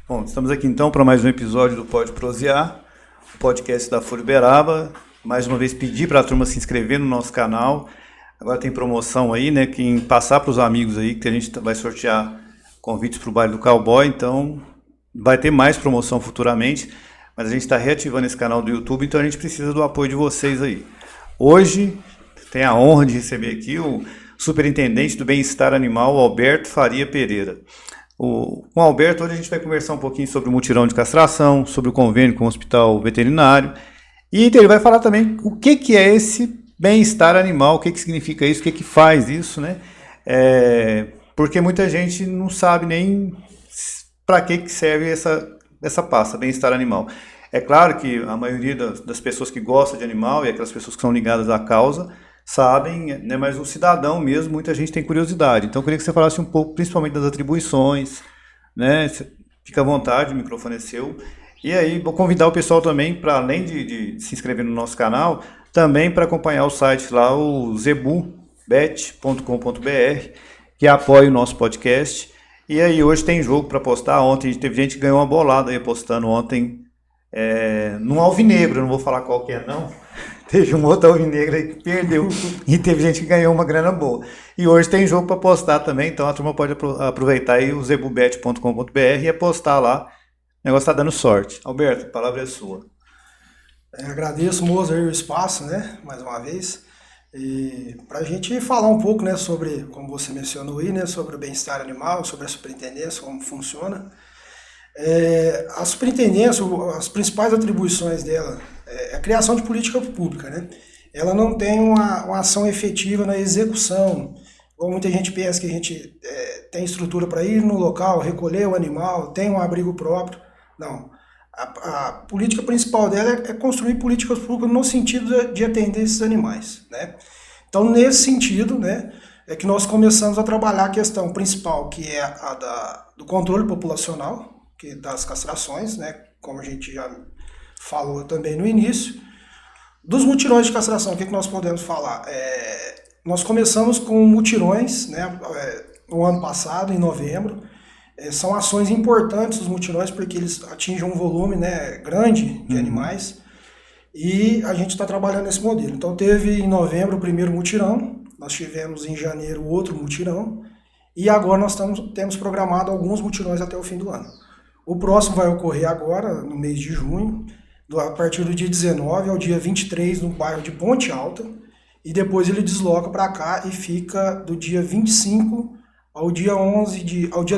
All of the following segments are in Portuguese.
Bom, estamos aqui então para mais um episódio do Pode Prosear, o podcast da Folha Uberaba. Mais uma vez pedir para a turma se inscrever no nosso canal. Agora tem promoção aí, né? Quem passar para os amigos aí, que a gente vai sortear convites para o baile do Cowboy, então vai ter mais promoção futuramente, mas a gente está reativando esse canal do YouTube, então a gente precisa do apoio de vocês aí. Hoje tem a honra de receber aqui o superintendente do bem-estar animal, Alberto Faria Pereira. Com o Alberto, hoje a gente vai conversar um pouquinho sobre o mutirão de castração, sobre o convênio com o hospital veterinário, e ele vai falar também o que é esse bem-estar animal, o que significa isso, o que faz isso, né? Porque muita gente não sabe nem para que serve essa pasta, bem-estar animal. É claro que a maioria das pessoas que gostam de animal e aquelas pessoas que são ligadas à causa sabem, né, mas o cidadão mesmo, muita gente tem curiosidade. Então eu queria que você falasse um pouco, principalmente das atribuições, né? Fica à vontade, o microfone é seu. E aí vou convidar o pessoal também, para além de se inscrever no nosso canal, também para acompanhar o site lá, o zebubet.com.br, que apoia o nosso podcast. E aí hoje tem jogo para apostar. Ontem teve gente que ganhou uma bolada aí apostando ontem num alvinegro, não vou falar qual que é não. Teve um outro alvinegro aí que perdeu e teve gente que ganhou uma grana boa. E hoje tem jogo para apostar também, então a turma pode aproveitar aí o zebubet.com.br e apostar lá. O negócio está dando sorte. Alberto, a palavra é sua. Agradeço, Moza, o espaço, né, mais uma vez. E para a gente falar um pouco, né, sobre, como você mencionou aí, né, sobre o bem-estar animal, sobre a superintendência, como funciona. A superintendência, as principais atribuições dela é a criação de política pública, né? Ela não tem uma ação efetiva na execução, como muita gente pensa que a gente tem estrutura para ir no local, recolher o animal, tem um abrigo próprio. Não. A política principal dela é construir políticas públicas no sentido de atender esses animais, né? Então, nesse sentido, né, é que nós começamos a trabalhar a questão principal, que é do controle populacional, que das castrações, né, como a gente já falou também no início. Dos mutirões de castração, o que nós podemos falar? Nós começamos com mutirões, né, no ano passado, em novembro. São ações importantes os mutirões, porque eles atingem um volume, né, grande de animais, e a gente está trabalhando nesse modelo. Então teve em novembro o primeiro mutirão, nós tivemos em janeiro outro mutirão, e agora nós temos programado alguns mutirões até o fim do ano. O próximo vai ocorrer agora, no mês de junho, a partir do dia 19 ao dia 23, no bairro de Ponte Alta, e depois ele desloca para cá e fica do dia 25 ao dia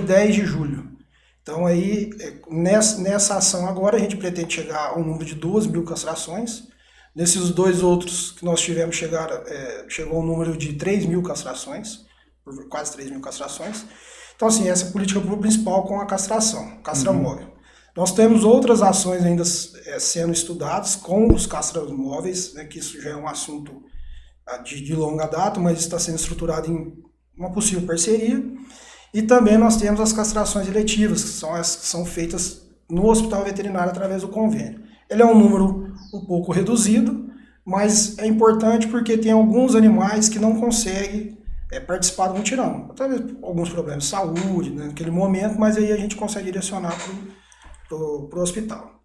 10 de julho. Então aí, nessa ação agora, a gente pretende chegar ao número de 2.000 castrações. Nesses dois outros que nós tivemos, chegou um número de 3.000 castrações, quase 3.000 castrações. Então assim, essa é a política principal com a castração, castramóvel. Nós temos outras ações ainda sendo estudadas com os castramóveis, né, que isso já é um assunto de longa data, mas está sendo estruturado em uma possível parceria. E também nós temos as castrações eletivas, que são as que são feitas no hospital veterinário através do convênio. Ele é um número um pouco reduzido, mas é importante porque tem alguns animais que não conseguem participar do mutirão. Talvez alguns problemas de saúde, né, naquele momento, mas aí a gente consegue direcionar para o hospital.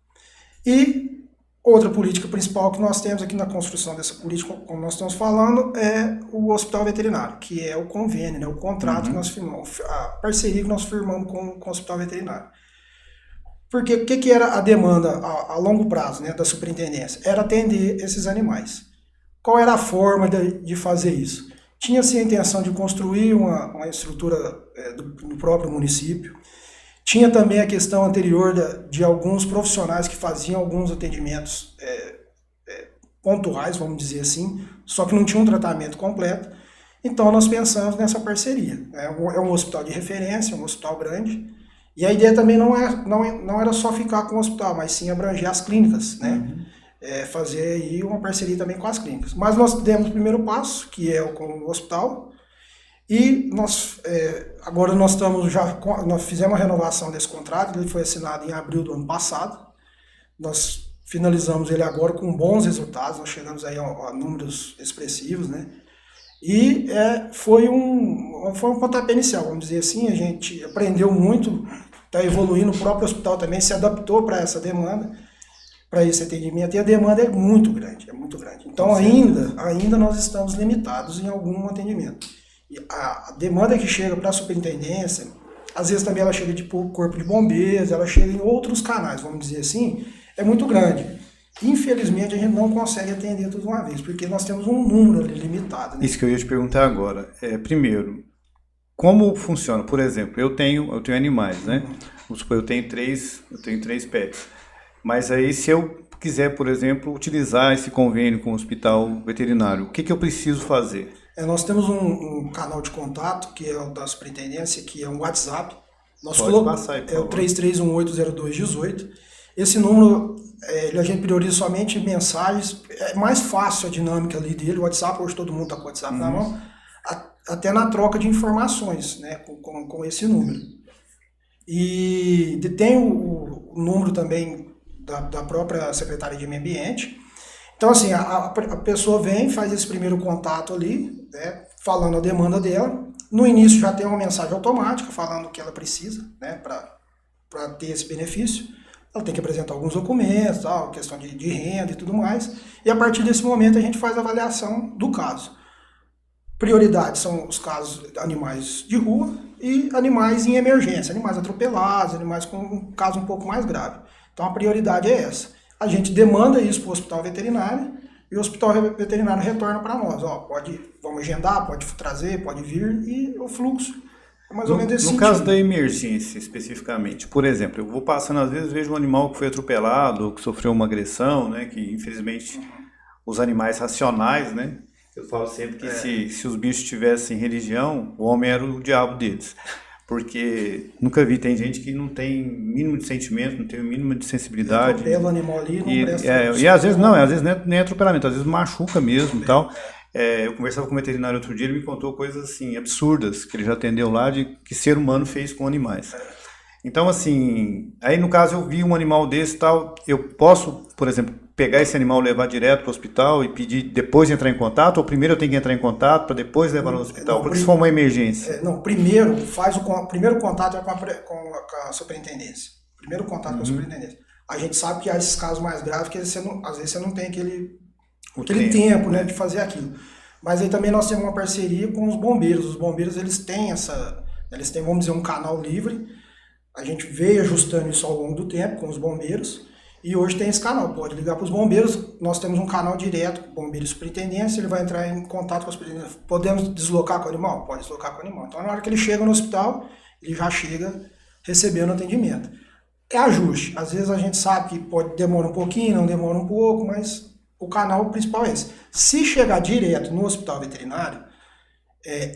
E outra política principal que nós temos aqui na construção dessa política, como nós estamos falando, é o hospital veterinário, que é o convênio, né, o contrato que nós firmamos, a parceria que nós firmamos com o hospital veterinário. Porque o que era a demanda a longo prazo, né, da superintendência? Era atender esses animais. Qual era a forma de fazer isso? Tinha-se a intenção de construir uma estrutura do próprio município. Tinha também a questão anterior de alguns profissionais que faziam alguns atendimentos pontuais, vamos dizer assim, só que não tinha um tratamento completo. Então nós pensamos nessa parceria. É um hospital de referência, um hospital grande. E a ideia também não era só ficar com o hospital, mas sim abranger as clínicas, né? Fazer aí uma parceria também com as clínicas. Mas nós demos o primeiro passo, que é com o hospital. E agora nós fizemos a renovação desse contrato, ele foi assinado em abril do ano passado. Nós finalizamos ele agora com bons resultados, nós chegamos aí a números expressivos, né? E foi um pontapé inicial, vamos dizer assim, a gente aprendeu muito está evoluindo, o próprio hospital também se adaptou para essa demanda, para esse atendimento, e a demanda é muito grande, é muito grande. Então ainda nós estamos limitados em algum atendimento. E a demanda que chega para a superintendência, às vezes também ela chega de corpo de bombeiros, ela chega em outros canais, vamos dizer assim, é muito grande. Infelizmente a gente não consegue atender tudo de uma vez, porque nós temos um número ali limitado. Né? Isso que eu ia te perguntar agora. Primeiro, como funciona? Por exemplo, eu tenho animais, né? Vamos supor, eu tenho três pets. Mas aí se eu quiser, por exemplo, utilizar esse convênio com o hospital veterinário, o que eu preciso fazer? Nós temos um canal de contato, que é o da superintendência, que é um WhatsApp. Pode passar aí, é o 33180218. Esse número, a gente prioriza somente mensagens. É mais fácil a dinâmica ali dele. O WhatsApp, hoje todo mundo está com o WhatsApp na mão. Até na troca de informações, né, com esse número. E tem o número também da própria Secretaria de Meio Ambiente. Então, assim, a pessoa vem, faz esse primeiro contato ali, né, falando a demanda dela. No início já tem uma mensagem automática falando o que ela precisa, né, para ter esse benefício. Ela tem que apresentar alguns documentos, tal, questão de renda e tudo mais. E a partir desse momento a gente faz a avaliação do caso. Prioridades são os casos animais de rua e animais em emergência, animais atropelados, animais com um caso um pouco mais grave. Então a prioridade é essa. A gente demanda isso para o hospital veterinário e o hospital veterinário retorna para nós. Vamos agendar, pode trazer, pode vir, e o fluxo é mais ou menos esse sentido. No caso da emergência, especificamente, por exemplo, eu vou passando, às vezes vejo um animal que foi atropelado, que sofreu uma agressão, né, que infelizmente os animais racionais, né, eu falo sempre que se os bichos tivessem religião, o homem era o diabo deles. Porque nunca vi, tem gente que não tem mínimo de sentimento, não tem o mínimo de sensibilidade. Atropela o animal ali, não presta e às vezes não é nem atropelamento, às vezes machuca mesmo e tal. Eu conversava com um veterinário outro dia, ele me contou coisas assim absurdas que ele já atendeu lá, de que ser humano fez com animais. Então, assim, aí no caso eu vi um animal desse e tal, eu posso, por exemplo, pegar esse animal, levar direto para o hospital e pedir depois entrar em contato, ou primeiro eu tenho que entrar em contato para depois levar no hospital, porque se for uma emergência? Primeiro primeiro contato é com a superintendência. Primeiro contato com a superintendência. A gente sabe que há esses casos mais graves que às vezes você não tem aquele tempo, né, de fazer aquilo. Mas aí também nós temos uma parceria com os bombeiros. Os bombeiros, eles têm, vamos dizer, um canal livre. A gente veio ajustando isso ao longo do tempo com os bombeiros. E hoje tem esse canal, pode ligar para os bombeiros. Nós temos um canal direto com o bombeiro e superintendência, ele vai entrar em contato com a superintendência. Podemos deslocar com o animal? Pode deslocar com o animal. Então, na hora que ele chega no hospital, ele já chega recebendo atendimento. É ajuste. Às vezes a gente sabe que pode demorar um pouquinho, não demora um pouco, mas o canal principal é esse. Se chegar direto no hospital veterinário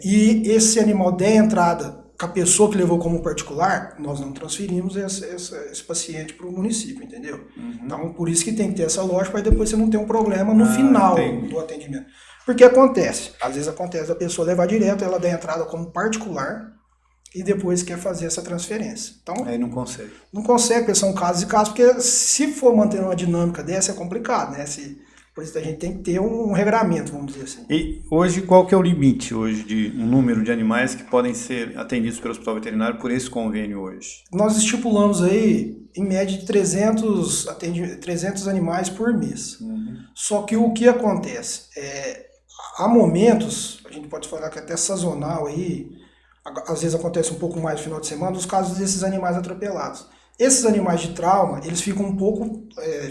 e esse animal der entrada com a pessoa que levou como particular, nós não transferimos esse paciente para o município, entendeu? Então, por isso que tem que ter essa lógica, para depois você não ter um problema no final do atendimento. Porque às vezes acontece a pessoa levar direto, ela der entrada como particular e depois quer fazer essa transferência. Então, aí não consegue. Não consegue, porque são casos e casos, porque se for manter uma dinâmica dessa é complicado, né? Por isso a gente tem que ter um regramento, vamos dizer assim. E hoje, qual que é o limite hoje de um número de animais que podem ser atendidos pelo hospital veterinário por esse convênio hoje? Nós estipulamos aí, em média, de 300 animais por mês. Só que o que acontece? Há momentos, a gente pode falar que até sazonal aí, às vezes acontece um pouco mais no final de semana, os casos desses animais atropelados. Esses animais de trauma, eles ficam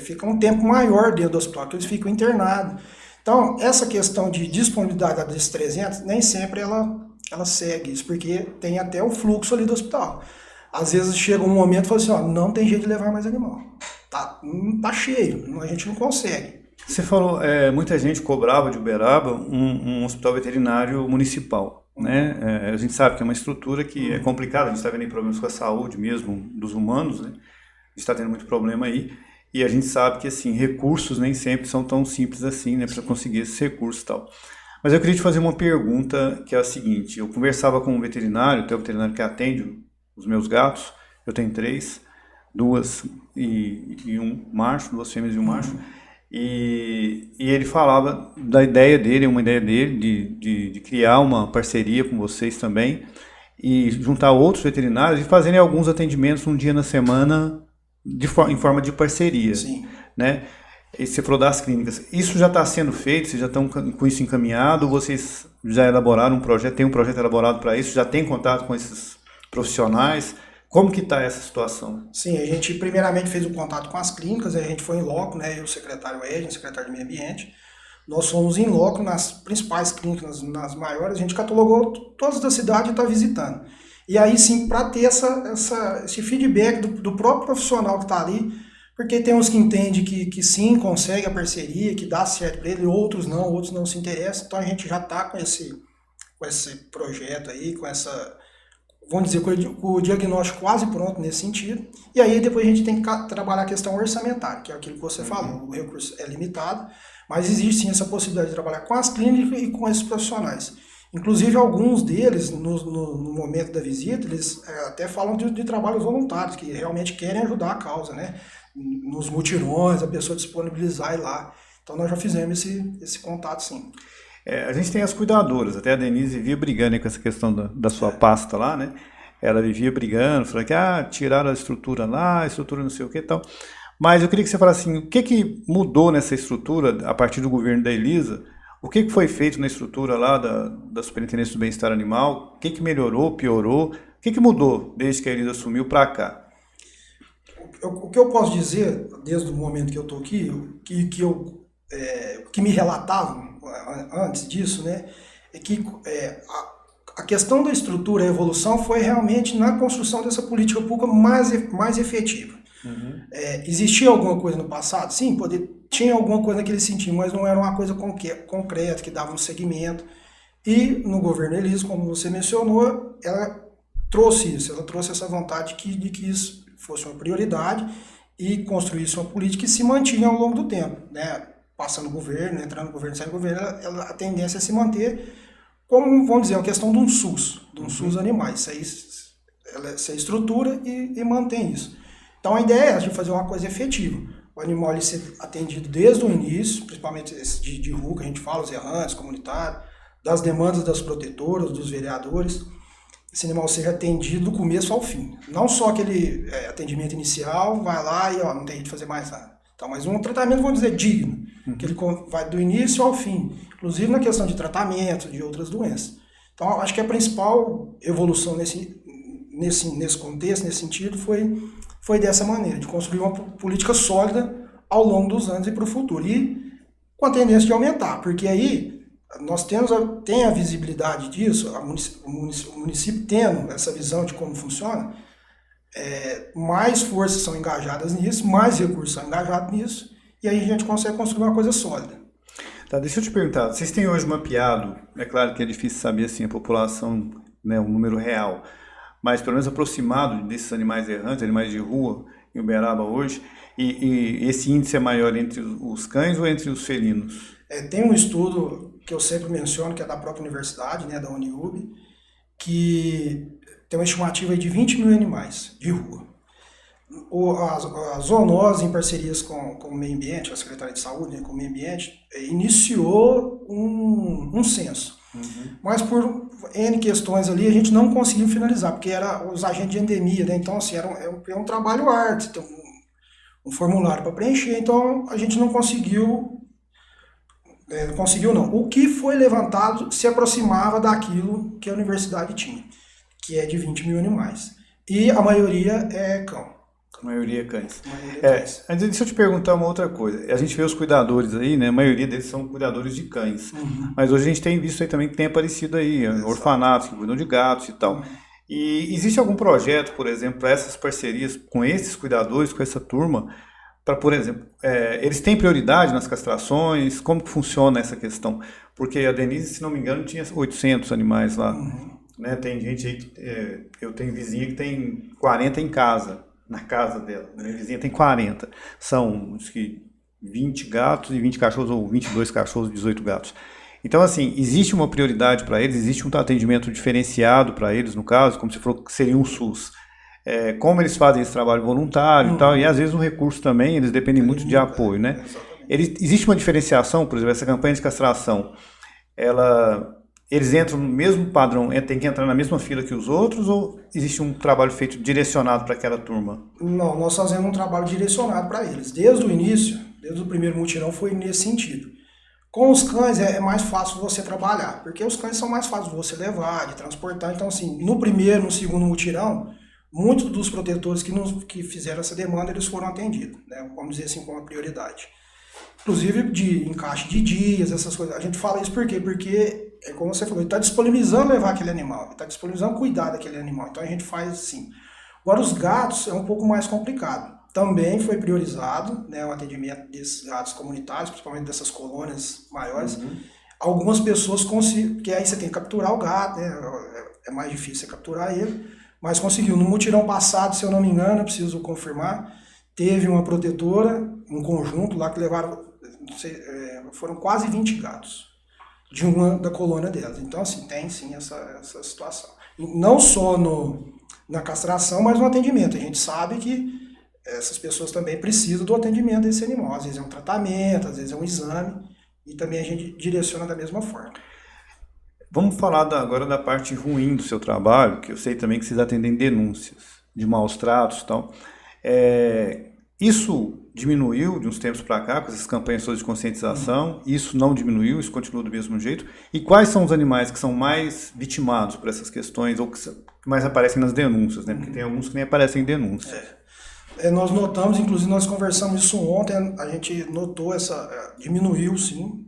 ficam um tempo maior dentro do hospital, porque eles ficam internados. Então, essa questão de disponibilidade desses 300, nem sempre ela segue isso, porque tem até o fluxo ali do hospital. Às vezes chega um momento e fala assim, não tem jeito de levar mais animal. Tá cheio, a gente não consegue. Você falou, muita gente cobrava de Uberaba um hospital veterinário municipal. Né? A gente sabe que é uma estrutura que é complicada, a gente está vendo aí problemas com a saúde mesmo dos humanos, né? A gente está tendo muito problema aí, e a gente sabe que assim, recursos nem sempre são tão simples assim, né, para conseguir esses recursos e tal. Mas eu queria te fazer uma pergunta que é a seguinte: eu conversava com um veterinário, tem um veterinário que atende os meus gatos, eu tenho 3, 2 e um macho, 2 fêmeas e um macho. E ele falava da ideia dele, uma ideia dele de criar uma parceria com vocês também e juntar outros veterinários e fazerem alguns atendimentos um dia na semana em forma de parceria. Sim. Né? E você falou das clínicas. Isso já está sendo feito? Vocês já estão com isso encaminhado? Vocês já elaboraram um projeto? Tem um projeto elaborado para isso? Já tem contato com esses profissionais? Como que está essa situação? Sim, a gente primeiramente fez o contato com as clínicas, a gente foi em loco, né, eu, o secretário Edson, secretário de Meio Ambiente, nós fomos em loco nas principais clínicas, nas maiores, a gente catalogou todas da cidade e está visitando. E aí sim, para ter esse feedback do próprio profissional que está ali, porque tem uns que entendem que sim, consegue a parceria, que dá certo para ele, outros não se interessam, então a gente já está com esse projeto aí, com essa... Vamos dizer, com o diagnóstico quase pronto nesse sentido. E aí depois a gente tem que trabalhar a questão orçamentária, que é aquilo que você falou. O recurso é limitado, mas existe sim essa possibilidade de trabalhar com as clínicas e com esses profissionais. Inclusive, alguns deles, no momento da visita, eles até falam de trabalhos voluntários, que realmente querem ajudar a causa, né? Nos mutirões, a pessoa disponibilizar ir lá. Então, nós já fizemos esse contato, sim. A gente tem as cuidadoras, até a Denise vivia brigando com essa questão da sua pasta lá, né? Ela vivia brigando, falando que tiraram a estrutura lá, a estrutura não sei o que e tal. Mas eu queria que você falasse assim, o que mudou nessa estrutura a partir do governo da Elisa? O que foi feito na estrutura lá da Superintendência do Bem-Estar Animal? O que melhorou, piorou? O que mudou desde que a Elisa assumiu para cá? O que eu posso dizer, desde o momento que eu estou aqui, que me relatavam antes disso, né, é que a questão da estrutura, a evolução, foi realmente na construção dessa política pública mais efetiva. Uhum. Existia alguma coisa no passado? Sim, tinha alguma coisa naquele sentido, mas não era uma coisa concreta, que dava um segmento. E no governo Elisa, como você mencionou, ela trouxe isso, ela trouxe essa vontade de que isso fosse uma prioridade e construísse uma política que se mantinha ao longo do tempo, né? Passando o governo, entrando no governo, saindo do governo, a tendência é se manter como, vamos dizer, uma questão de um SUS animais. Isso aí estrutura e mantém isso. Então a ideia é a gente fazer uma coisa efetiva. O animal ele ser atendido desde o início, principalmente esse de rua que a gente fala, os errantes, comunitários, das demandas das protetoras, dos vereadores. Esse animal seja atendido do começo ao fim. Não só aquele atendimento inicial, vai lá e não tem jeito de fazer mais nada. Então, mas um tratamento, vamos dizer, digno, que ele vai do início ao fim, inclusive na questão de tratamento, de outras doenças. Então, acho que a principal evolução nesse contexto, nesse sentido, foi dessa maneira, de construir uma política sólida ao longo dos anos e para o futuro. E com a tendência de aumentar, porque aí nós tem a visibilidade disso, o município tendo essa visão de como funciona, mais forças são engajadas nisso, mais recursos são engajados nisso, e aí a gente consegue construir uma coisa sólida. Tá, deixa eu te perguntar, vocês têm hoje mapeado, é claro que é difícil saber assim, a população, né, um número real, mas pelo menos aproximado desses animais errantes, animais de rua em Uberaba hoje, e esse índice é maior entre os cães ou entre os felinos? Tem um estudo que eu sempre menciono, que é da própria universidade, né, da Uniub, que tem uma estimativa de 20 mil animais de rua. A zoonose, em parcerias com o meio ambiente, a Secretaria de Saúde, né, com o meio ambiente, iniciou um censo. Uhum. Mas por N questões ali, a gente não conseguiu finalizar, porque era os agentes de endemia, né? Então, assim, é um trabalho árduo, tem um formulário para preencher, então a gente não conseguiu. Não conseguiu, não. O que foi levantado se aproximava daquilo que a universidade tinha, que é de 20 mil animais. E a maioria é cão. A maioria é cães. Deixa eu te perguntar uma outra coisa. A gente vê os cuidadores aí, né? A maioria deles são cuidadores de cães. Uhum. Mas hoje a gente tem visto aí também que tem aparecido aí orfanatos que cuidam de gatos e tal. Uhum. E existe algum projeto, por exemplo, para essas parcerias com esses cuidadores, com essa turma, para, por exemplo, eles têm prioridade nas castrações? Como que funciona essa questão? Porque a Denise, se não me engano, tinha 800 animais lá. Uhum. Né? Tem gente aí que... eu tenho vizinha que tem 40 em casa. Na casa dela, minha vizinha tem 40, são acho que 20 gatos e 20 cachorros, ou 22 cachorros e 18 gatos. Então, assim, existe uma prioridade para eles, existe um atendimento diferenciado para eles, no caso, como você falou que seria um SUS. Como eles fazem esse trabalho voluntário e tal, e às vezes o recurso também, eles dependem muito de apoio, né? Existe uma diferenciação, por exemplo, essa campanha de castração, ela eles entram no mesmo padrão, tem que entrar na mesma fila que os outros, ou existe um trabalho feito direcionado para aquela turma? Não, nós fazemos um trabalho direcionado para eles. Desde o início, desde o primeiro mutirão, foi nesse sentido. Com os cães é mais fácil você trabalhar, porque os cães são mais fáceis de você levar, de transportar. Então, assim, no primeiro, no segundo mutirão, muitos dos protetores que fizeram essa demanda, eles foram atendidos, né? Vamos dizer assim, com a prioridade. Inclusive de encaixe de dias, essas coisas. A gente fala isso por quê? Porque, como você falou, ele está disponibilizando levar aquele animal, ele está disponibilizando cuidar daquele animal. Então a gente faz assim. Agora os gatos é um pouco mais complicado. Também foi priorizado, né, o atendimento desses gatos comunitários, principalmente dessas colônias maiores. Algumas pessoas conseguem, porque aí você tem que capturar o gato, né, é mais difícil você capturar ele, mas conseguiu. No mutirão passado, se eu não me engano, eu preciso confirmar, teve uma protetora, um conjunto lá que levaram, não sei, foram quase 20 gatos de uma da colônia delas. Então, assim, tem sim essa situação. E não só na castração, mas no atendimento. A gente sabe que essas pessoas também precisam do atendimento desse animal. Às vezes é um tratamento, às vezes é um exame, e também a gente direciona da mesma forma. Vamos falar agora da parte ruim do seu trabalho, que eu sei também que vocês atendem denúncias de maus tratos e tal. Isso diminuiu de uns tempos para cá, com essas campanhas de conscientização? Isso não diminuiu, isso continua do mesmo jeito? E quais são os animais que são mais vitimados por essas questões, ou que mais aparecem nas denúncias, né? Porque tem alguns que nem aparecem em denúncias. Nós notamos, inclusive nós conversamos isso ontem, a gente notou diminuiu sim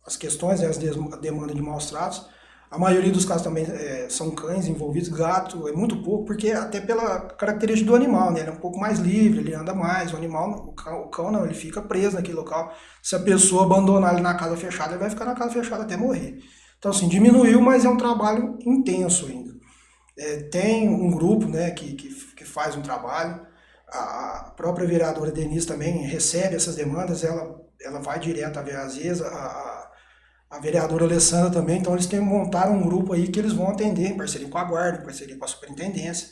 as questões, a demanda de maus tratos. A maioria dos casos também são cães envolvidos, gato é muito pouco, porque até pela característica do animal, né? Ele é um pouco mais livre, ele anda mais, o cão não, ele fica preso naquele local. Se a pessoa abandonar ele na casa fechada, ele vai ficar na casa fechada até morrer. Então assim, diminuiu, mas é um trabalho intenso ainda. Tem um grupo, né, que faz um trabalho, a própria vereadora Denise também recebe essas demandas, ela vai direto a ver, às vezes, a vereadora Alessandra também, então eles montaram um grupo aí que eles vão atender em parceria com a guarda, em parceria com a superintendência,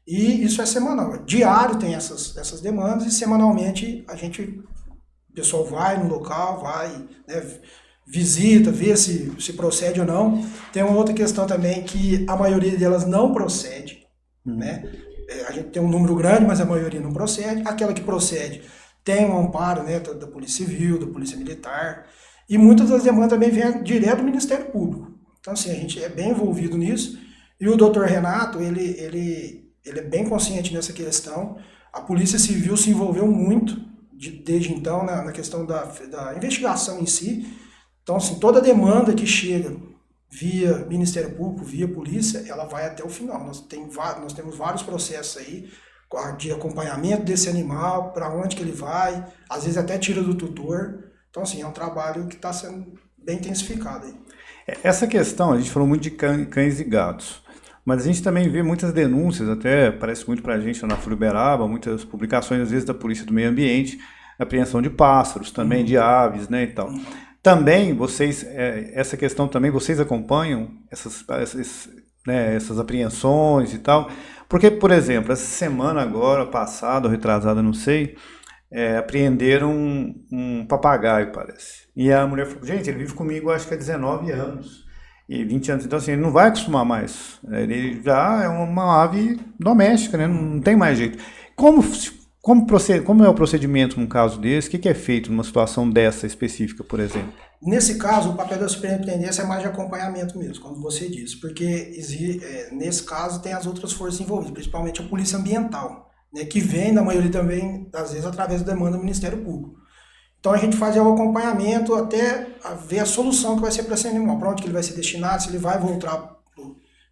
e isso é semanal. Diário tem essas demandas e semanalmente o pessoal vai no local, né, visita, vê se procede ou não. Tem uma outra questão também que a maioria delas não procede, né? A gente tem um número grande, mas a maioria não procede. Aquela que procede tem um amparo, né, da Polícia Civil, da Polícia Militar, e muitas das demandas também vêm direto do Ministério Público. Então, assim, a gente é bem envolvido nisso, e o doutor Renato, ele é bem consciente nessa questão. A Polícia Civil se envolveu muito, desde então, na questão da investigação em si. Então, assim, toda demanda que chega via Ministério Público, via polícia, ela vai até o final. Nós temos vários processos aí de acompanhamento desse animal, para onde que ele vai, às vezes até tira do tutor. Então, assim, é um trabalho que está sendo bem intensificado aí. Essa questão, a gente falou muito de cães e gatos, mas a gente também vê muitas denúncias, até parece muito para a gente na Folha Uberaba, muitas publicações, às vezes, da Polícia do Meio Ambiente, apreensão de pássaros, também de aves, né, e tal. Também vocês, essa questão também, vocês acompanham essas apreensões e tal? Porque, por exemplo, essa semana agora, passada ou retrasada, não sei, apreenderam um papagaio, parece. E a mulher falou, gente, ele vive comigo acho que há 19 anos, e 20 anos, então assim, ele não vai acostumar mais. Ele já é uma ave doméstica, né? Não tem mais jeito. Como é o procedimento num caso desse? O que é feito numa situação dessa específica, por exemplo? Nesse caso, o papel da superintendência é mais de acompanhamento mesmo, como você disse, porque nesse caso tem as outras forças envolvidas, principalmente a Polícia Ambiental, né, que vem, na maioria também, às vezes, através da demanda do Ministério Público. Então a gente faz o acompanhamento até ver a solução que vai ser para esse animal, para onde que ele vai ser destinado, se ele vai voltar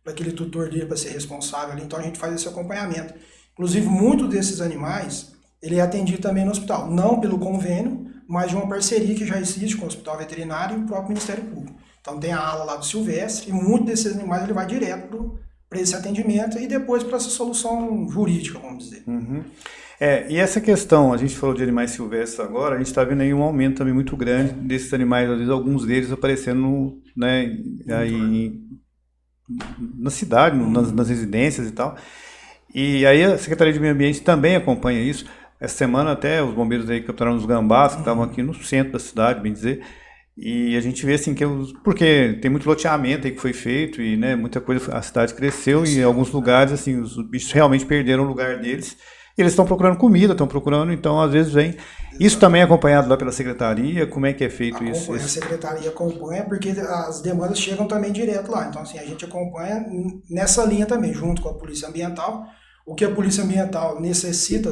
para aquele tutor dele para ser responsável ali. Então a gente faz esse acompanhamento. Inclusive, muitos desses animais, ele é atendido também no hospital, não pelo convênio, mas de uma parceria que já existe com o Hospital Veterinário e o próprio Ministério Público. Então tem a ala lá do Silvestre, e muitos desses animais ele vai direto para esse atendimento e depois para essa solução jurídica, vamos dizer. Uhum. E essa questão, a gente falou de animais silvestres agora, a gente está vendo aí um aumento também muito grande desses animais, às vezes alguns deles aparecendo, né, aí na cidade, nas residências e tal. E aí a Secretaria de Meio Ambiente também acompanha isso. Essa semana até os bombeiros aí capturaram os gambás, que estavam aqui no centro da cidade, bem dizer, E a gente vê assim porque tem muito loteamento aí que foi feito e, né, muita coisa, a cidade cresceu e em alguns lugares assim os bichos realmente perderam o lugar deles. E eles estão procurando comida, estão procurando, então às vezes vem. Isso também é acompanhado lá pela secretaria, como é que é feito isso? A secretaria acompanha porque as demandas chegam também direto lá. Então assim, a gente acompanha nessa linha também, junto com a Polícia Ambiental. O que a Polícia Ambiental necessita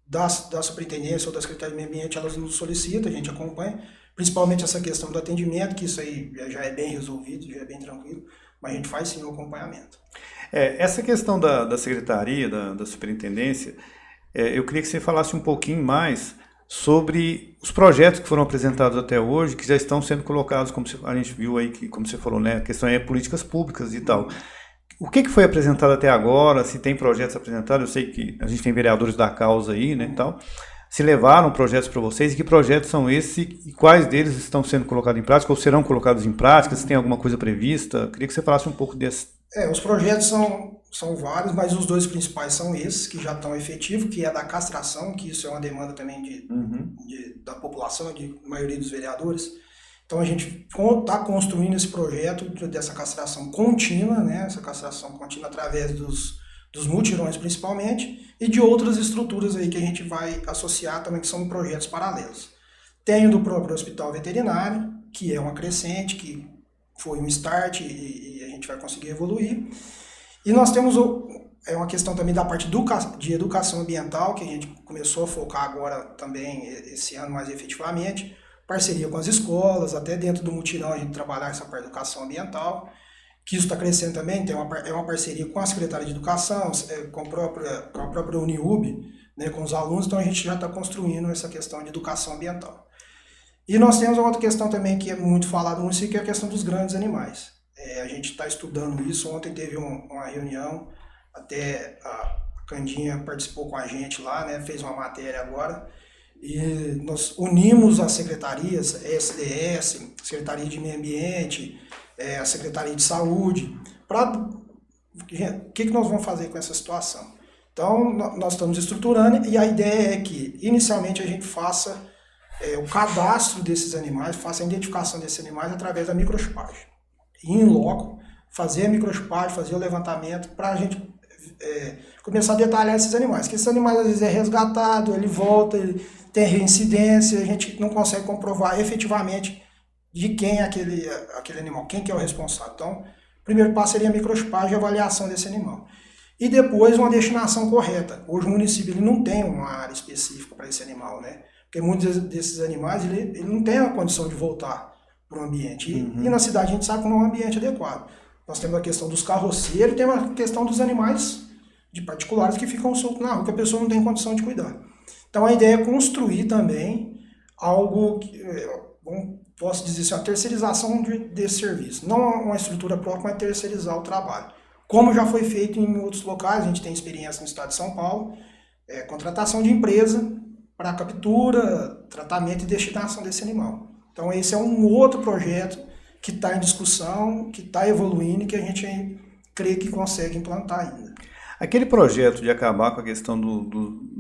da Superintendência ou da Secretaria de Meio Ambiente, elas nos solicitam, a gente acompanha. Principalmente essa questão do atendimento, que isso aí já é bem resolvido, já é bem tranquilo, mas a gente faz sim o acompanhamento. Essa questão da secretaria, da superintendência, eu queria que você falasse um pouquinho mais sobre os projetos que foram apresentados até hoje, que já estão sendo colocados, como a gente viu aí, que, como você falou, né, a questão é políticas públicas e tal. O que foi apresentado até agora, se tem projetos apresentados, eu sei que a gente tem vereadores da causa aí, né, e tal. Se levaram projetos para vocês, e que projetos são esses e quais deles estão sendo colocados em prática ou serão colocados em prática, se tem alguma coisa prevista? Queria que você falasse um pouco desse. Os projetos são vários, mas os dois principais são esses, que já estão efetivos, que é da castração, que isso é uma demanda também da população, de maioria dos vereadores. Então a gente está construindo esse projeto dessa castração contínua, né? Essa castração contínua através dos mutirões principalmente, e de outras estruturas aí que a gente vai associar também, que são projetos paralelos. Tem o do próprio hospital veterinário, que é uma crescente, que foi um start e a gente vai conseguir evoluir. E nós temos uma questão também da parte de educação ambiental, que a gente começou a focar agora também, esse ano mais efetivamente, parceria com as escolas, até dentro do mutirão a gente trabalhar essa parte de educação ambiental, que isso está crescendo também, é uma parceria com a Secretaria de Educação, com a própria Uniub, né, com os alunos, então a gente já está construindo essa questão de educação ambiental. E nós temos uma outra questão também que é muito falada no município, que é a questão dos grandes animais. A gente está estudando isso, ontem teve uma reunião, até a Candinha participou com a gente lá, né, fez uma matéria agora, e nós unimos as secretarias, SDS, Secretaria de Meio Ambiente, a Secretaria de Saúde, para o que nós vamos fazer com essa situação. Então, nós estamos estruturando e a ideia é que, inicialmente, a gente faça o cadastro desses animais, faça a identificação desses animais através da microchipagem. E, em loco, fazer a microchipagem, fazer o levantamento, para a gente começar a detalhar esses animais. Porque esses animais, às vezes, é resgatado, ele volta, ele tem reincidência, a gente não consegue comprovar efetivamente de quem é aquele animal, quem que é o responsável. Então, o primeiro passo seria a microchipagem e a avaliação desse animal. E depois uma destinação correta. Hoje o município ele não tem uma área específica para esse animal, né? Porque muitos desses animais ele não tem a condição de voltar para o ambiente. E na cidade a gente sabe que não é um ambiente adequado. Nós temos a questão dos carroceiros e temos a questão dos animais de particulares que ficam soltos na rua, que a pessoa não tem condição de cuidar. Então a ideia é construir também algo que, posso dizer assim, a terceirização desse serviço. Não uma estrutura própria, mas terceirizar o trabalho. Como já foi feito em outros locais, a gente tem experiência no estado de São Paulo, contratação de empresa para captura, tratamento e destinação desse animal. Então esse é um outro projeto que está em discussão, que está evoluindo e que a gente crê que consegue implantar ainda. Aquele projeto de acabar com a questão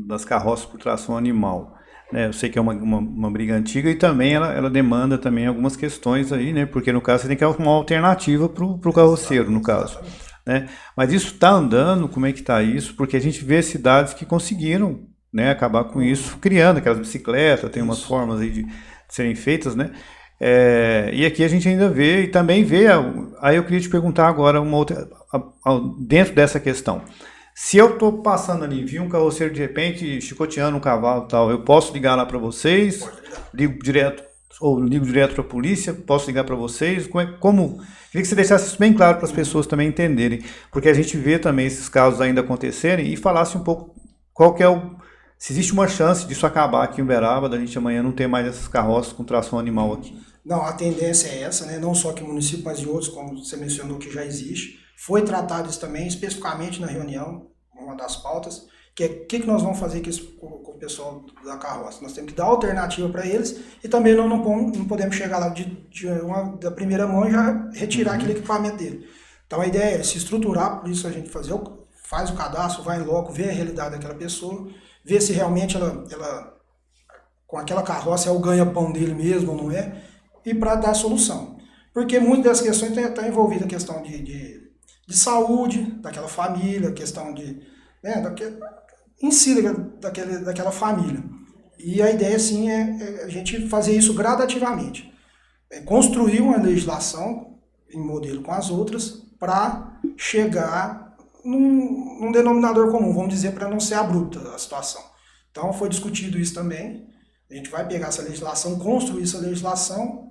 das carroças por tração animal, né? Eu sei que é uma briga antiga e também ela demanda também algumas questões aí, né? Porque no caso você tem que arrumar uma alternativa para o carroceiro, no caso. Né? Mas isso está andando, como é que está isso? Porque a gente vê cidades que conseguiram, né, acabar com isso, criando aquelas bicicletas, tem umas formas aí de serem feitas, né? E aqui a gente ainda vê, e também vê, aí eu queria te perguntar agora uma outra, dentro dessa questão. Se eu estou passando ali, vi um carroceiro de repente chicoteando um cavalo e tal, eu posso ligar lá para vocês? Ligo direto para a polícia? Posso ligar para vocês? Como? Queria que você deixasse isso bem claro para as pessoas também entenderem, porque a gente vê também esses casos ainda acontecerem e falasse um pouco qual que é se existe uma chance disso acabar aqui em Uberaba, da gente amanhã não ter mais essas carroças com tração animal aqui. Não, a tendência é essa, né? Não só aqui no município, mas em outros, como você mencionou, que já existe. Foi tratado isso também, especificamente na reunião, uma das pautas, que é o que nós vamos fazer com o pessoal da carroça. Nós temos que dar alternativa para eles e também não podemos chegar lá da primeira mão e já retirar aquele equipamento dele. Então a ideia é se estruturar, por isso a gente faz o cadastro, vai em loco, vê a realidade daquela pessoa, vê se realmente ela com aquela carroça é o ganha-pão dele mesmo ou não é. e para dar solução. Porque muitas dessas questões estão envolvidas a questão de saúde daquela família, questão de... Né, em si, daquela família. E a ideia, sim, é a gente fazer isso gradativamente. Construir uma legislação em modelo com as outras para chegar num denominador comum, vamos dizer, para não ser abrupta a situação. Então, foi discutido isso também. A gente vai pegar essa legislação, construir essa legislação,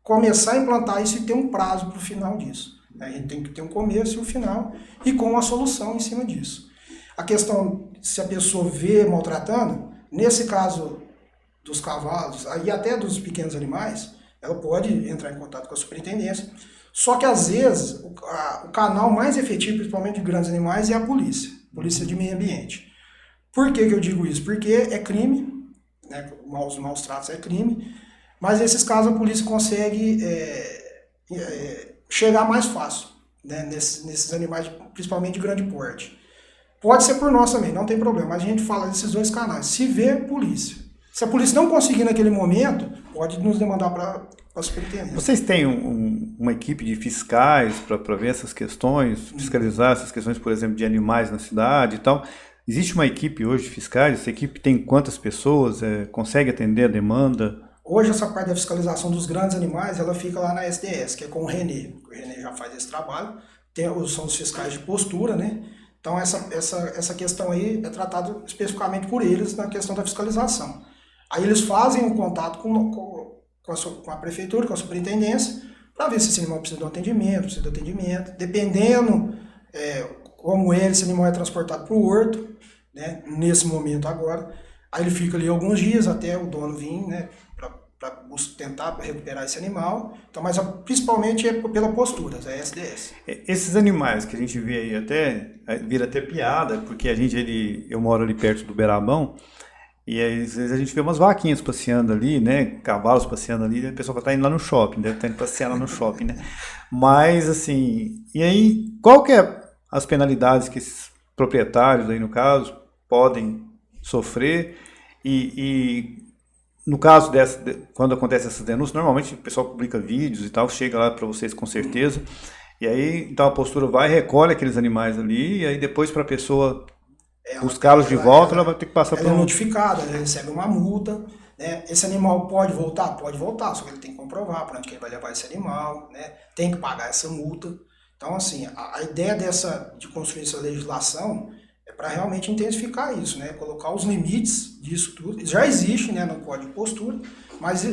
começar a implantar isso e ter um prazo para o final disso. A gente tem que ter um começo e um final e com uma solução em cima disso. A questão, se a pessoa vê maltratando, nesse caso dos cavalos e até dos pequenos animais, ela pode entrar em contato com a superintendência. Só que, às vezes, o canal mais efetivo, principalmente de grandes animais, é a polícia de meio ambiente. Por que eu digo isso? Porque é crime, né? Os maus tratos é crime, mas nesses casos a polícia consegue chegar mais fácil, né? Nesses animais, principalmente de grande porte. Pode ser por nós também, não tem problema, mas a gente fala desses dois canais. Se vê, polícia. Se a polícia não conseguir naquele momento, pode nos demandar para a superintendência. Vocês têm uma equipe de fiscais para ver essas questões, fiscalizar essas questões, por exemplo, de animais na cidade e tal? Existe uma equipe hoje de fiscais? Essa equipe tem quantas pessoas? Consegue atender a demanda? Hoje essa parte da fiscalização dos grandes animais, ela fica lá na SDS, que é com o Renê. O Renê já faz esse trabalho. São os fiscais de postura, né? Então essa questão aí é tratada especificamente por eles na questão da fiscalização. Aí eles fazem um contato com a prefeitura, com a superintendência, para ver se esse animal precisa de um atendimento, precisa de atendimento. Dependendo como esse animal é transportado para o horto, né, nesse momento agora, aí ele fica ali alguns dias até o dono vir, né, para tentar recuperar esse animal. Então, mas principalmente é pela postura, é SDS. Esses animais que a gente vê aí vira até piada, porque eu moro ali perto do Berabão, e aí, às vezes a gente vê umas vaquinhas passeando ali, né, cavalos passeando ali, e o pessoal tá indo lá no shopping, deve estar indo passear lá no shopping, né. Mas, assim, e aí, qual que é as penalidades que esses proprietários aí, no caso, podem sofrer? E no caso quando acontece essas denúncias, normalmente o pessoal publica vídeos e tal, chega lá para vocês com certeza, e aí então a postura vai, recolhe aqueles animais ali, e aí depois para a pessoa buscá-los de volta, ela vai ter que passar por Ela é notificada, ela recebe uma multa, né? Esse animal pode voltar? Pode voltar, só que ele tem que comprovar para onde que ele vai levar esse animal, né? Tem que pagar essa multa. Então, assim, a ideia de construir essa legislação é para realmente intensificar isso, né? Colocar os limites disso tudo. Já existe, né, no Código de Postura, mas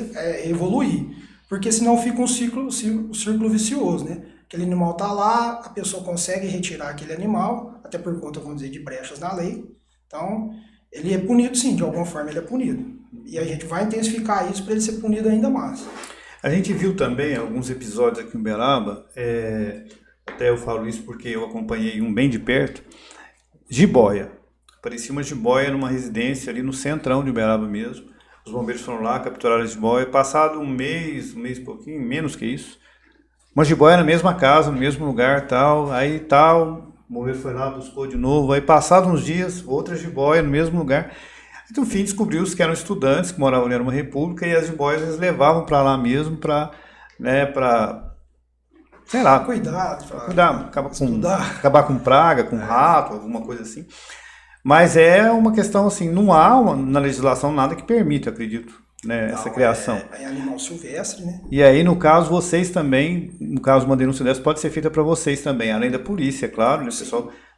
evoluir. Porque senão fica um círculo vicioso, né? Aquele animal está lá, a pessoa consegue retirar aquele animal, até por conta, vamos dizer, de brechas na lei. Então, ele é punido sim, de alguma forma ele é punido. E a gente vai intensificar isso para ele ser punido ainda mais. A gente viu também alguns episódios aqui em Uberaba, até eu falo isso porque eu acompanhei um bem de perto, jiboia. Parecia uma jiboia numa residência ali no centrão de Uberaba mesmo. Os bombeiros foram lá, capturaram a jiboia. Passado um mês e pouquinho, menos que isso, uma jiboia na mesma casa, no mesmo lugar, tal. Aí tal, o bombeiro foi lá, buscou de novo. Aí passados uns dias, outra jiboia no mesmo lugar. Então, no fim, descobriu-se que eram estudantes que moravam ali numa república e as jiboias eles levavam para lá mesmo para, né, sei lá, cuidar, acabar com praga, com rato, alguma coisa assim. Mas é uma questão assim, não há na legislação nada que permita, acredito, né, essa criação. É animal silvestre, né? E aí, no caso, vocês também, no caso, uma denúncia dessa pode ser feita para vocês também, além da polícia, é claro, né?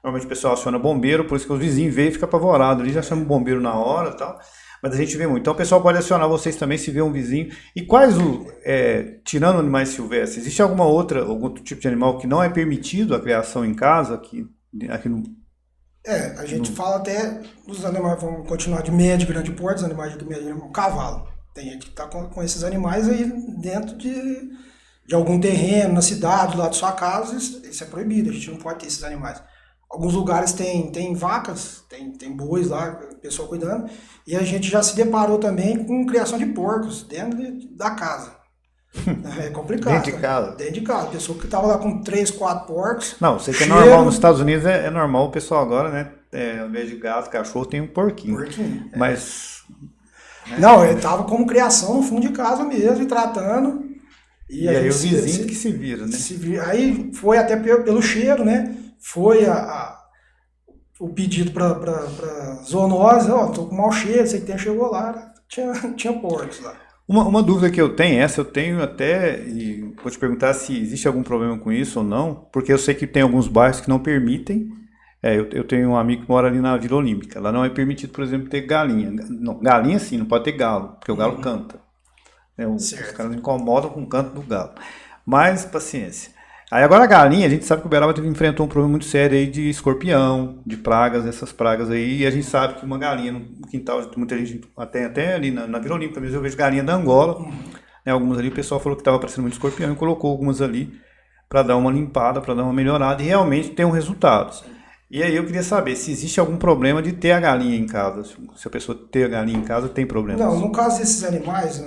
Normalmente o pessoal aciona bombeiro, por isso que os vizinhos veem e ficam apavorados, ali já chama o bombeiro na hora e tal. Mas a gente vê muito. Então o pessoal pode acionar vocês também se vê um vizinho. E quais, tirando animais silvestres, existe algum outro tipo de animal que não é permitido a criação em casa? Aqui no... A gente fala até dos animais, vamos continuar de médio e grande porte, os animais de médio e grande porte, cavalo. Tem gente que está com esses animais aí dentro de algum terreno, na cidade, do lado de sua casa, isso é proibido, a gente não pode ter esses animais. Alguns lugares tem vacas, tem bois lá, o pessoal cuidando, e a gente já se deparou também com criação de porcos dentro da casa. É complicado. Dentro de casa? Dentro de casa. A pessoa que estava lá com 3, 4 porcos. Não, sei que é normal nos Estados Unidos, é normal o pessoal agora, né? Ao invés de gato, cachorro, tem um porquinho. Mas... Não, ele estava como criação no fundo de casa mesmo, e tratando. E aí o vizinho que se vira, né? Aí foi até pelo cheiro, né? Foi o pedido para zoonose, tô com mau cheiro, você que chegou lá, tinha porcos lá. Uma dúvida que eu tenho, eu tenho até, e vou te perguntar se existe algum problema com isso ou não, porque eu sei que tem alguns bairros que não permitem. Eu tenho um amigo que mora ali na Vila Olímpica. Lá não é permitido, por exemplo, ter galinha. Não, galinha sim, não pode ter galo, porque o galo canta. Os caras incomodam com o canto do galo. Mas, paciência. Aí agora a galinha, a gente sabe que o Uberaba enfrentou um problema muito sério aí de escorpião, de pragas, essas pragas aí. E a gente sabe que uma galinha no quintal, muita gente, até ali na Vila Olímpica mesmo, eu vejo galinha da Angola. Algumas ali, o pessoal falou que estava aparecendo muito escorpião e colocou algumas ali para dar uma limpada, para dar uma melhorada. E realmente tem um resultado. Sim. E aí eu queria saber se existe algum problema de ter a galinha em casa. Se a pessoa ter a galinha em casa, tem problema? Não, no caso desses animais,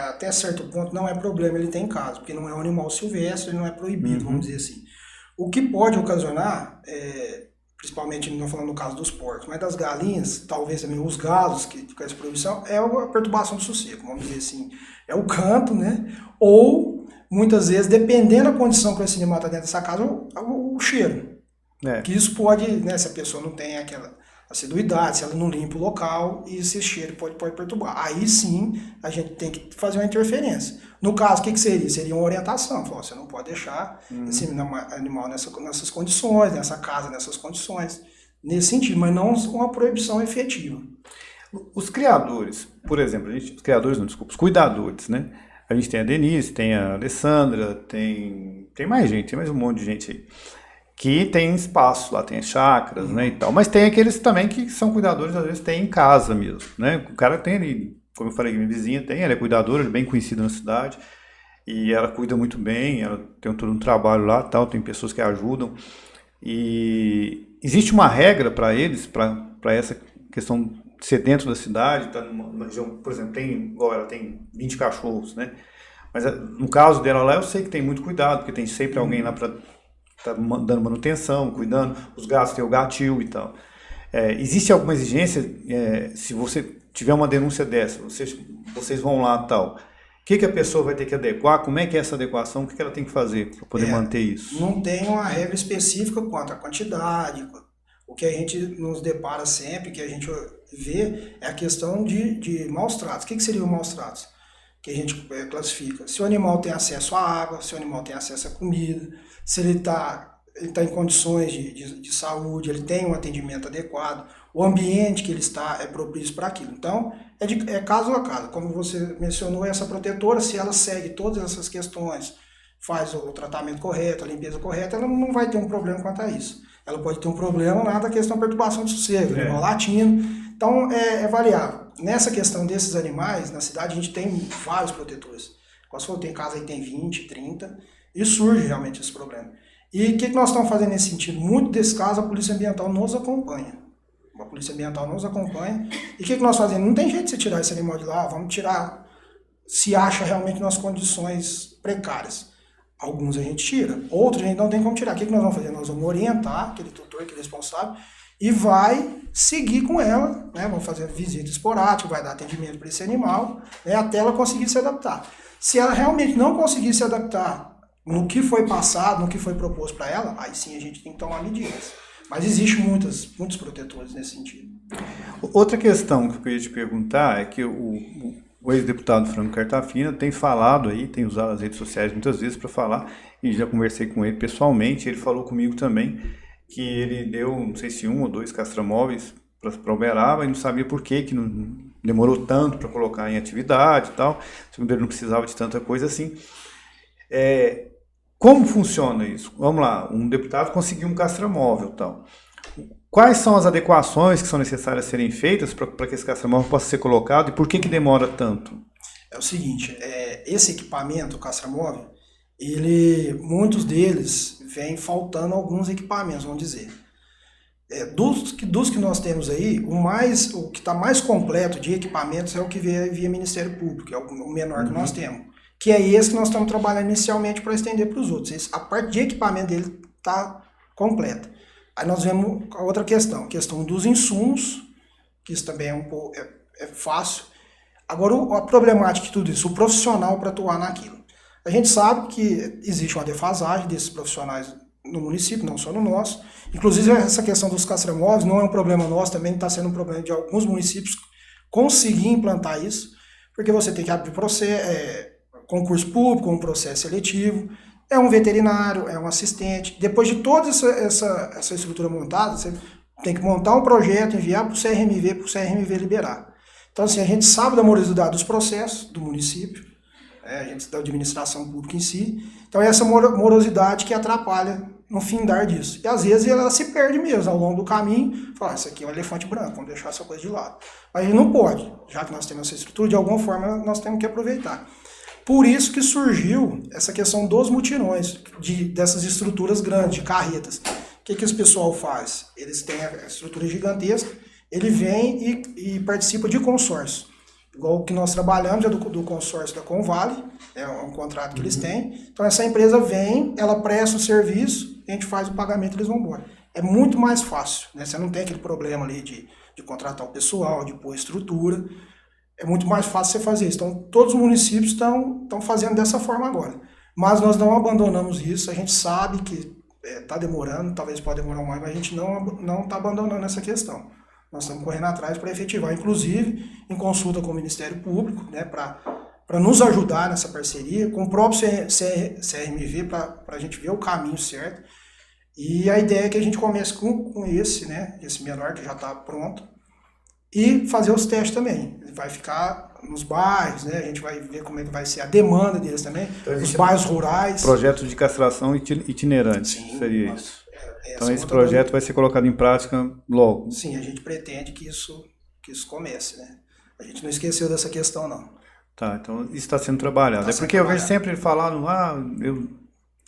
até certo ponto não é problema ele ter em casa, porque não é um animal silvestre, ele não é proibido, vamos dizer assim. O que pode ocasionar, principalmente não falando no caso dos porcos, mas das galinhas, talvez também os galos, que com essa proibição, é a perturbação do sossego, vamos dizer assim. É o canto, né? Ou, muitas vezes, dependendo da condição que esse animal está dentro dessa casa, o cheiro. Que isso pode, né, se a pessoa não tem aquela assiduidade, se ela não limpa o local, e esse cheiro pode perturbar. Aí sim, a gente tem que fazer uma interferência. No caso, o que seria? Seria uma orientação. Você não pode deixar esse animal nessas condições, nessa casa, nessas condições, nesse sentido, mas não uma proibição efetiva. Os criadores, por exemplo, os cuidadores, né? A gente tem a Denise, tem a Alessandra, tem mais gente, tem mais um monte de gente aí. Que tem espaço lá, tem as chácaras, né, e tal. Mas tem aqueles também que são cuidadores, às vezes tem em casa mesmo, né. O cara tem ali, como eu falei, minha vizinha tem, ela é cuidadora, ela é bem conhecida na cidade, e ela cuida muito bem, ela tem todo um trabalho lá, tal, tem pessoas que ajudam. E existe uma regra para eles, para essa questão de ser dentro da cidade, tá numa região, por exemplo, igual ela tem 20 cachorros, né. Mas no caso dela lá, eu sei que tem muito cuidado, porque tem sempre alguém lá para tá dando manutenção, cuidando, os gatos tem o gatil e tal. Existe alguma exigência, se você tiver uma denúncia dessa, vocês vão lá e tal, o que a pessoa vai ter que adequar, como é que é essa adequação, o que ela tem que fazer para poder manter isso? Não tem uma regra específica quanto à quantidade. O que a gente nos depara sempre, que a gente vê, é a questão de maus tratos. O que seria o maus tratos? Que a gente classifica. Se o animal tem acesso à água, se o animal tem acesso à comida, se ele tá em condições de saúde, ele tem um atendimento adequado, o ambiente que ele está é propício para aquilo. Então, é caso a caso. Como você mencionou, essa protetora, se ela segue todas essas questões, faz o tratamento correto, a limpeza correta, ela não vai ter um problema quanto a isso. Ela pode ter um problema na questão da perturbação do sossego, animal latindo. Então, é variável. Nessa questão desses animais, na cidade a gente tem vários protetores. Quando você tem casa aí tem 20, 30, e surge realmente esse problema. E o que nós estamos fazendo nesse sentido? Muito desses casos a Polícia Ambiental nos acompanha. A Polícia Ambiental nos acompanha. E o que nós fazemos? Não tem jeito de você tirar esse animal de lá, vamos tirar se acha realmente nas condições precárias. Alguns a gente tira, outros a gente não tem como tirar. O que nós vamos fazer? Nós vamos orientar aquele tutor, aquele responsável, e vai seguir com ela, né? Vamos fazer visita esporádica, vai dar atendimento para esse animal, né? Até ela conseguir se adaptar. Se ela realmente não conseguir se adaptar no que foi passado, no que foi proposto para ela, aí sim a gente tem que tomar medidas. Mas existem muitos protetores nesse sentido. Outra questão que eu queria te perguntar é que o ex-deputado Franco Cartafina tem falado aí, tem usado as redes sociais muitas vezes para falar, e já conversei com ele pessoalmente, ele falou comigo também que ele deu, não sei se 1 ou 2 castramóveis para Uberaba e não sabia por que não demorou tanto para colocar em atividade e tal, segundo ele não precisava de tanta coisa assim. Como funciona isso? Vamos lá, um deputado conseguiu um castramóvel e tal. Quais são as adequações que são necessárias serem feitas para que esse castramóvel possa ser colocado e por que demora tanto? É o seguinte, esse equipamento, o castramóvel, muitos deles vêm faltando alguns equipamentos, vamos dizer. Dos que nós temos aí, o que está mais completo de equipamentos é o que via Ministério Público, é o menor que nós temos, que é esse que nós estamos trabalhando inicialmente para estender para os outros. A parte de equipamento dele está completa. Aí nós vemos a outra questão, a questão dos insumos, que isso também é fácil. Agora, a problemática de tudo isso, o profissional para atuar naquilo. A gente sabe que existe uma defasagem desses profissionais no município, não só no nosso. Inclusive, essa questão dos castramóveis não é um problema nosso, também está sendo um problema de alguns municípios conseguir implantar isso, porque você tem que abrir concurso público, um processo seletivo, é um veterinário, é um assistente. Depois de toda essa estrutura montada, você tem que montar um projeto, enviar para o CRMV liberar. Então, assim, a gente sabe da morosidade dos processos do município, a gente da administração pública em si. Então, é essa morosidade que atrapalha no findar disso. E, às vezes, ela se perde mesmo ao longo do caminho. Fala, isso aqui é um elefante branco, vamos deixar essa coisa de lado. Mas a gente não pode, já que nós temos essa estrutura, de alguma forma nós temos que aproveitar. Por isso que surgiu essa questão dos mutirões, dessas estruturas grandes, de carretas. O que esse pessoal faz? Eles têm a estrutura gigantesca, ele vem e participa de consórcio. Igual o que nós trabalhamos, é do consórcio da Convale, é um contrato que eles têm. Então essa empresa vem, ela presta o serviço, a gente faz o pagamento e eles vão embora. É muito mais fácil, né? Você não tem aquele problema ali de contratar o pessoal, de pôr estrutura. É muito mais fácil você fazer isso. Então, todos os municípios estão fazendo dessa forma agora. Mas nós não abandonamos isso, a gente sabe que está demorando, talvez pode demorar mais, mas a gente não está abandonando essa questão. Nós estamos correndo atrás para efetivar, inclusive em consulta com o Ministério Público, né, para nos ajudar nessa parceria, com o próprio CRMV, para a gente ver o caminho certo. E a ideia é que a gente comece com esse menor que já está pronto, e fazer os testes também. Ele vai ficar nos bairros, né? A gente vai ver como é que vai ser a demanda deles também, então, nos bairros rurais. Projeto de castração itinerante, sim, seria isso. Então esse projeto vai ser colocado em prática logo. Sim, a gente pretende que isso comece, né? A gente não esqueceu dessa questão, não. Tá, então isso está sendo trabalhado. É porque eu vejo sempre falando,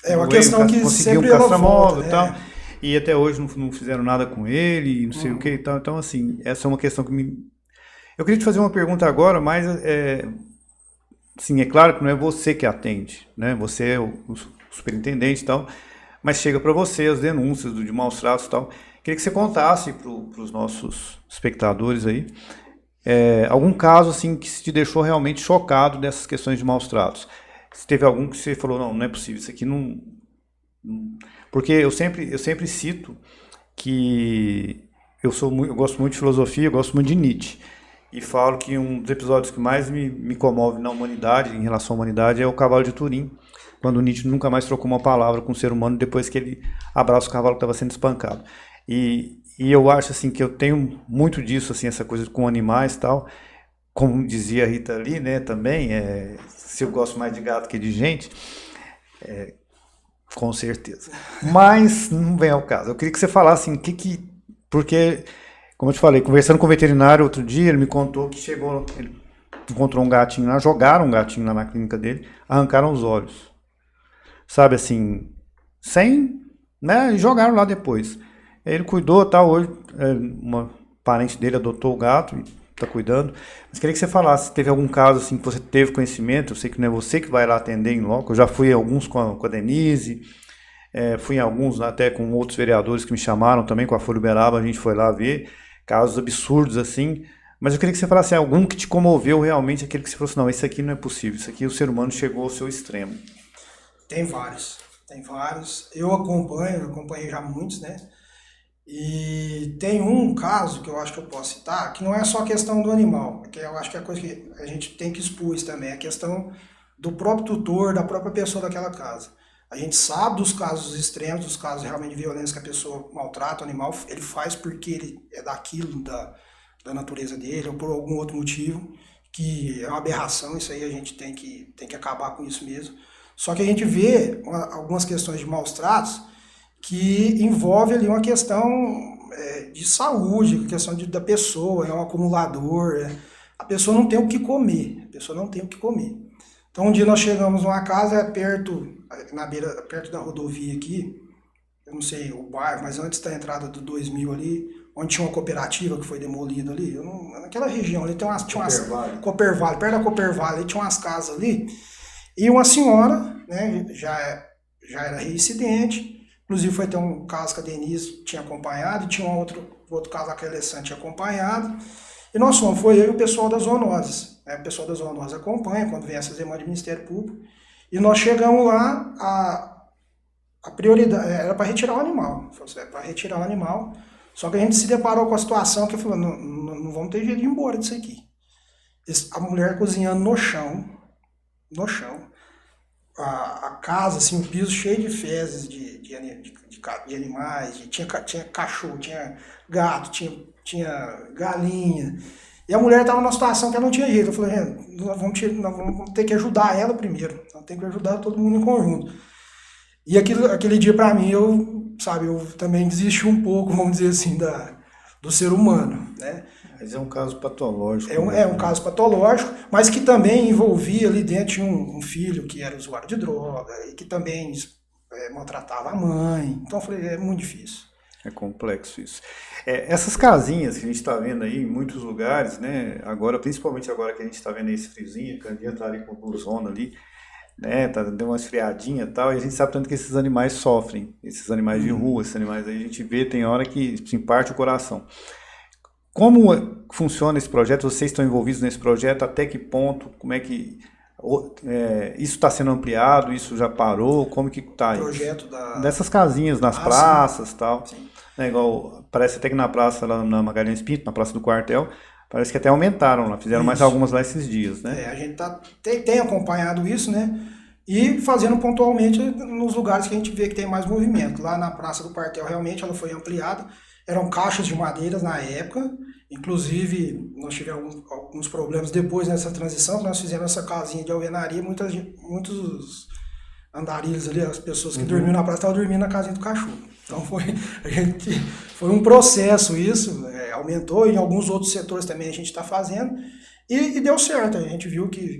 é uma questão que sempre ela volta, e tal. E até hoje não fizeram nada com ele, não sei o que e tal. Então, assim, essa é uma questão que me... Eu queria te fazer uma pergunta agora, mas, assim, é claro que não é você que atende, né? Você é o superintendente e tal, mas chega para você as denúncias de maus tratos e tal. Queria que você contasse para os nossos espectadores aí, algum caso, assim, que te deixou realmente chocado dessas questões de maus tratos. Se teve algum que você falou, não é possível, isso aqui não... Porque eu sempre cito que eu gosto muito de filosofia, eu gosto muito de Nietzsche. E falo que um dos episódios que mais me comove na humanidade, em relação à humanidade, é o cavalo de Turim. Quando Nietzsche nunca mais trocou uma palavra com o ser humano depois que ele abraça o cavalo que estava sendo espancado. E eu acho assim, que eu tenho muito disso, assim, essa coisa com animais e tal. Como dizia a Rita ali, né, também, se eu gosto mais de gato que de gente... Com certeza. Mas não vem ao caso. Eu queria que você falasse assim, porque, como eu te falei, conversando com o veterinário outro dia, ele me contou que ele encontrou um gatinho lá, jogaram um gatinho lá na clínica dele, arrancaram os olhos. Sabe assim, sem, né, e jogaram lá depois. Ele cuidou, tal, hoje uma parente dele adotou o gato e está cuidando. Mas queria que você falasse, se teve algum caso assim que você teve conhecimento. Eu sei que não é você que vai lá atender em loco. Eu já fui em alguns com a Denise, fui em alguns até com outros vereadores que me chamaram também, com a Folha Uberaba, a gente foi lá ver casos absurdos assim. Mas eu queria que você falasse algum que te comoveu realmente, aquele que você falou assim, não, isso aqui não é possível, isso aqui o ser humano chegou ao seu extremo. Tem vários. Eu acompanhei já muitos, né? E tem um caso que eu acho que eu posso citar, que não é só a questão do animal, que eu acho que é a coisa que a gente tem que expor também, é a questão do próprio tutor, da própria pessoa daquela casa. A gente sabe dos casos extremos, dos casos realmente de violência que a pessoa maltrata o animal, ele faz porque ele é daquilo, da natureza dele, ou por algum outro motivo, que é uma aberração, isso aí a gente tem que acabar com isso mesmo. Só que a gente vê algumas questões de maus tratos que envolve ali uma questão de saúde, a questão da pessoa, é um acumulador, a pessoa não tem o que comer, Então um dia nós chegamos numa casa perto da rodovia aqui, eu não sei o bairro, mas antes da entrada do 2000 ali, onde tinha uma cooperativa que foi demolida ali, naquela região ali, tinha umas Coopervale, perto da Coopervale, ali tinha umas casas ali, e uma senhora, né, já era reincidente. Inclusive foi até um caso que a Denise tinha acompanhado, e tinha outro caso que a Alessandra tinha acompanhado. E nós foi eu e o pessoal das zoonoses. O pessoal das zoonoses acompanha quando vem essas demandas do Ministério Público. E nós chegamos lá, a prioridade era para retirar o animal. É para retirar o animal. Só que a gente se deparou com a situação que falou, não vamos ter jeito de ir embora disso aqui. A mulher cozinhando no chão. A casa, assim, o piso cheio de fezes de animais, tinha cachorro, tinha gato, tinha galinha. E a mulher estava numa situação que ela não tinha jeito. Eu falei, nós vamos ter que ajudar ela primeiro. Nós temos que ajudar todo mundo em conjunto. E aquele dia, para mim, eu também desisti um pouco, vamos dizer assim, do ser humano, né? Mas é um caso patológico. É um caso patológico, mas que também envolvia ali dentro um filho que era usuário de droga e que também maltratava a mãe. Então eu falei, é muito difícil. É complexo isso. Essas casinhas que a gente está vendo aí em muitos lugares, né? Agora, principalmente agora que a gente está vendo esse friozinho, que a Candinha está ali com o blusona ali, né? Deu uma esfriadinha e tal, e a gente sabe tanto que esses animais sofrem, esses animais de rua, esses animais aí a gente vê, tem hora que se parte o coração. Como funciona esse projeto? Vocês estão envolvidos nesse projeto? Até que ponto? Como é que isso está sendo ampliado? Isso já parou? Como que está isso? Projeto dessas casinhas nas praças e tal. Sim. Igual, parece até que na praça, lá na Magalhães Pinto, na praça do quartel, parece que até aumentaram lá, fizeram mais algumas lá esses dias, né? A gente tem acompanhado isso, né? E fazendo pontualmente nos lugares que a gente vê que tem mais movimento. Lá na praça do quartel, realmente, ela foi ampliada. Eram caixas de madeiras na época, inclusive nós tivemos alguns problemas depois nessa transição, que nós fizemos essa casinha de alvenaria, muitos andarilhos ali, as pessoas que dormiam na praça estavam dormindo na casinha do cachorro. Então foi um processo isso, aumentou, em alguns outros setores também a gente está fazendo, e deu certo, a gente viu que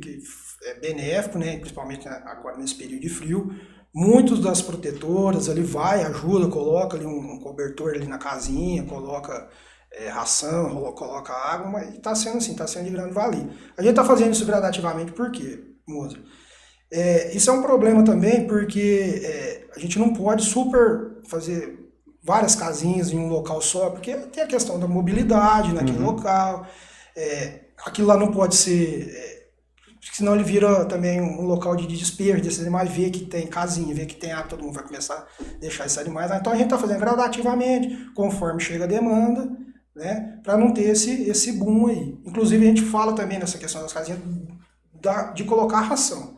é benéfico, né, principalmente agora nesse período de frio. Muitos das protetoras ali ajuda, coloca ali um cobertor ali na casinha, coloca ração, coloca água, mas está sendo assim, está sendo de grande valia. A gente está fazendo isso gradativamente, por quê, moça? Isso é um problema também, porque a gente não pode fazer várias casinhas em um local só, porque tem a questão da mobilidade naquele local, aquilo lá não pode ser... senão ele vira também um local de despejo desses animais, vê que tem casinha, vê que tem água, todo mundo vai começar a deixar esses animais lá. Então a gente está fazendo gradativamente, conforme chega a demanda, né, para não ter esse boom aí. Inclusive a gente fala também nessa questão das casinhas de colocar ração.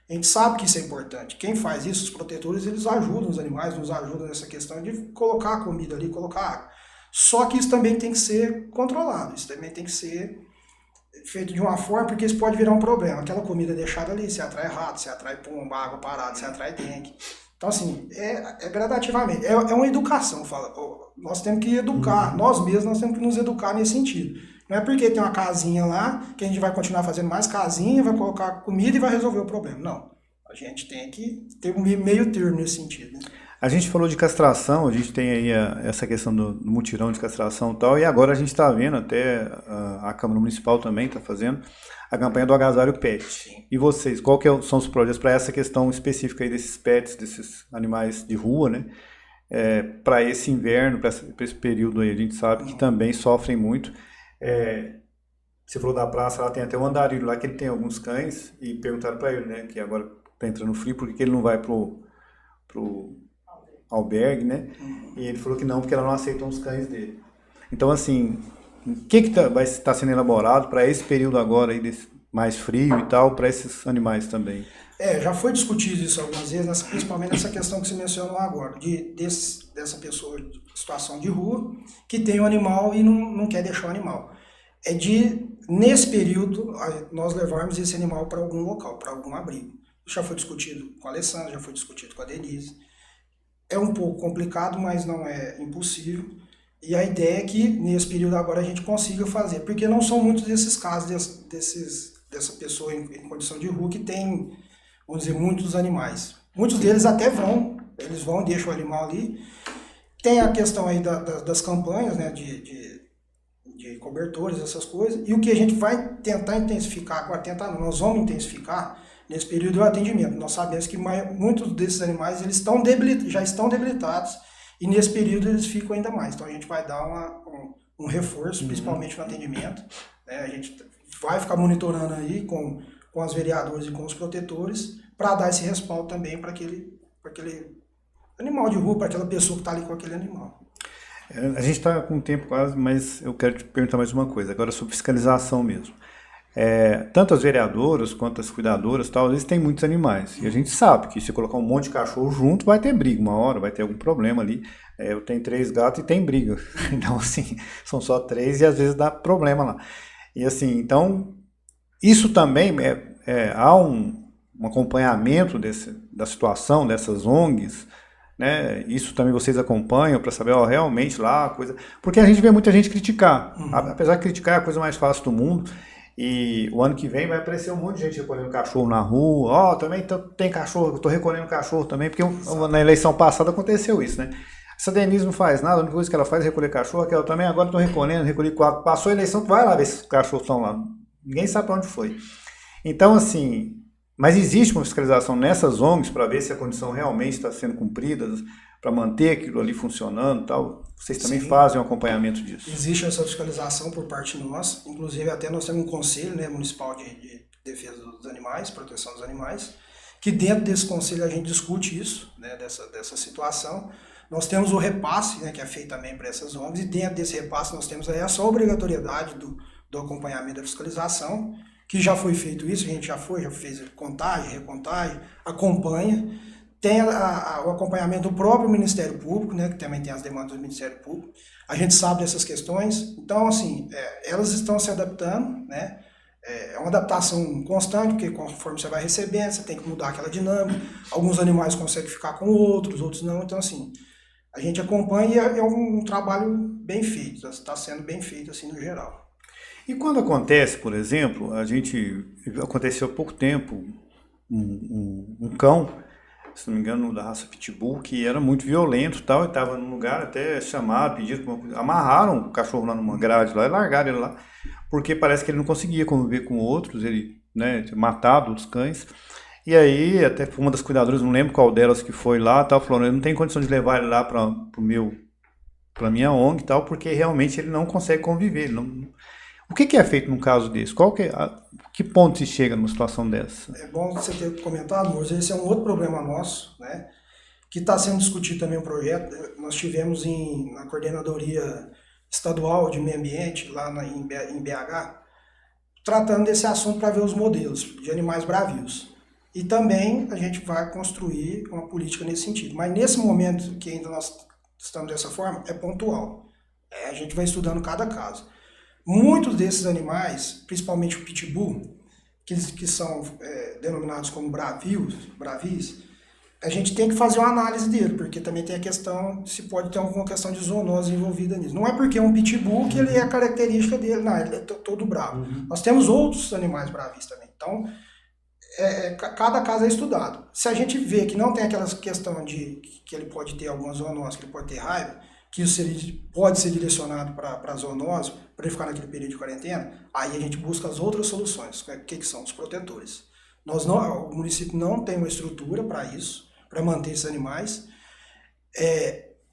A gente sabe que isso é importante. Quem faz isso, os protetores, eles ajudam os animais, nos ajudam nessa questão de colocar a comida ali, colocar água. Só que isso também tem que ser controlado, isso também tem que ser feito de uma forma, porque isso pode virar um problema. Aquela comida deixada ali, se atrai rato, se atrai pomba, água parada, se atrai dengue. Então, assim, gradativamente. É uma educação. Nós temos que educar, nós mesmos nós temos que nos educar nesse sentido. Não é porque tem uma casinha lá que a gente vai continuar fazendo mais casinha, vai colocar comida e vai resolver o problema. Não. A gente tem que ter um meio termo nesse sentido, né? A gente falou de castração, a gente tem aí essa questão do mutirão de castração e tal, e agora a gente está vendo, até a Câmara Municipal também está fazendo, a campanha do agasalho pet. Sim. E vocês, qual que são os projetos para essa questão específica aí desses pets, desses animais de rua, né? Para esse inverno, para esse período aí, a gente sabe que também sofrem muito. Você falou da praça, lá tem até um andarilho lá que ele tem alguns cães, e perguntaram para ele, né, que agora está entrando frio, por que ele não vai pro albergue, né? E ele falou que não, porque ela não aceitam os cães dele. Então, assim, o que vai estar sendo elaborado para esse período agora aí desse mais frio e tal, para esses animais também? Já foi discutido isso algumas vezes, principalmente nessa questão que você mencionou agora, dessa pessoa em situação de rua, que tem um animal e não quer deixar o animal. Nesse período, nós levarmos esse animal para algum local, para algum abrigo. Já foi discutido com a Alessandra, já foi discutido com a Denise. É um pouco complicado, mas não é impossível. E a ideia é que, nesse período agora, a gente consiga fazer. Porque não são muitos desses casos, dessa pessoa em condição de rua que tem, vamos dizer, muitos animais. Muitos deles até eles vão e deixam o animal ali. Tem a questão aí das campanhas, né, de cobertores, essas coisas. E o que a gente vai tentar intensificar, nós vamos intensificar nesse período do atendimento. Nós sabemos que muitos desses animais já estão debilitados e nesse período eles ficam ainda mais. Então a gente vai dar um reforço, principalmente no atendimento. A gente vai ficar monitorando aí com com as vereadoras e com os protetores, para dar esse respaldo também para aquele animal de rua, para aquela pessoa que está ali com aquele animal. A gente está com o tempo quase, mas eu quero te perguntar mais uma coisa, agora sobre fiscalização mesmo. Tanto as vereadoras quanto as cuidadoras, tal, eles têm muitos animais. E a gente sabe que se colocar um monte de cachorro junto, vai ter briga uma hora, vai ter algum problema ali. Eu tenho 3 gatos e tem briga. Então, assim, são só 3 e às vezes dá problema lá. E assim, então, isso também há um acompanhamento da situação dessas ONGs, né? Isso também vocês acompanham para saber, realmente lá a coisa... Porque a gente vê muita gente criticar. Apesar de criticar é a coisa mais fácil do mundo. E o ano que vem vai aparecer um monte de gente recolhendo cachorro na rua. Também tem cachorro, eu estou recolhendo cachorro também, porque na eleição passada aconteceu isso, né? Essa Denise não faz nada, a única coisa que ela faz é recolher cachorro, aquela também, agora estou recolhi 4. Passou a eleição, tu vai lá ver se os cachorros estão lá. Ninguém sabe para onde foi. Então, assim, mas existe uma fiscalização nessas ONGs para ver se a condição realmente está sendo cumprida, para manter aquilo ali funcionando e tal. Vocês também fazem um acompanhamento disso? Existe essa fiscalização por parte nossa, inclusive até nós temos um conselho, né, municipal de defesa dos animais, proteção dos animais, que dentro desse conselho a gente discute isso, né, dessa situação. Nós temos o repasse, né, que é feito também para essas ONGs, e dentro desse repasse nós temos aí essa obrigatoriedade do acompanhamento da fiscalização, que já foi feito isso, a gente já fez contagem, recontagem, acompanha. Tem o acompanhamento do próprio Ministério Público, né, que também tem as demandas do Ministério Público. A gente sabe dessas questões, então, assim, elas estão se adaptando, né? É uma adaptação constante, porque conforme você vai recebendo, você tem que mudar aquela dinâmica. Alguns animais conseguem ficar com outros não. Então, assim, a gente acompanha e é um trabalho bem feito, está sendo bem feito, assim, no geral. E quando acontece, por exemplo, aconteceu há pouco tempo, um cão, se não me engano, da raça Pitbull, que era muito violento e tal, e estava num lugar até chamado, pedido, amarraram o cachorro lá numa grade lá e largaram ele lá, porque parece que ele não conseguia conviver com outros, ele, né, tinha matado os cães. E aí, até uma das cuidadoras, não lembro qual delas que foi lá, tal, falou, eu não tenho condição de levar ele lá para minha ONG e tal, porque realmente ele não consegue conviver. O que é feito num caso desse? Que ponto se chega numa situação dessa? É bom você ter comentado, mas esse é um outro problema nosso, né? Que está sendo discutido também um projeto. Nós tivemos na Coordenadoria Estadual de Meio Ambiente, lá em BH, tratando desse assunto para ver os modelos de animais bravios. E também a gente vai construir uma política nesse sentido. Mas nesse momento que ainda nós estamos dessa forma, é pontual. A gente vai estudando cada caso. Muitos desses animais, principalmente o pitbull, que são denominados como bravios, a gente tem que fazer uma análise dele, porque também tem a questão, se pode ter alguma questão de zoonose envolvida nisso. Não é porque é um pitbull que ele é a característica dele, não, ele é todo bravo. Nós temos outros animais bravios também. Então, cada caso é estudado. Se a gente vê que não tem aquela questão de que ele pode ter alguma zoonose, que ele pode ter raiva, que isso pode ser direcionado para a zoonose, para ele ficar naquele período de quarentena, aí a gente busca as outras soluções, que são os protetores. O município não tem uma estrutura para isso, para manter esses animais.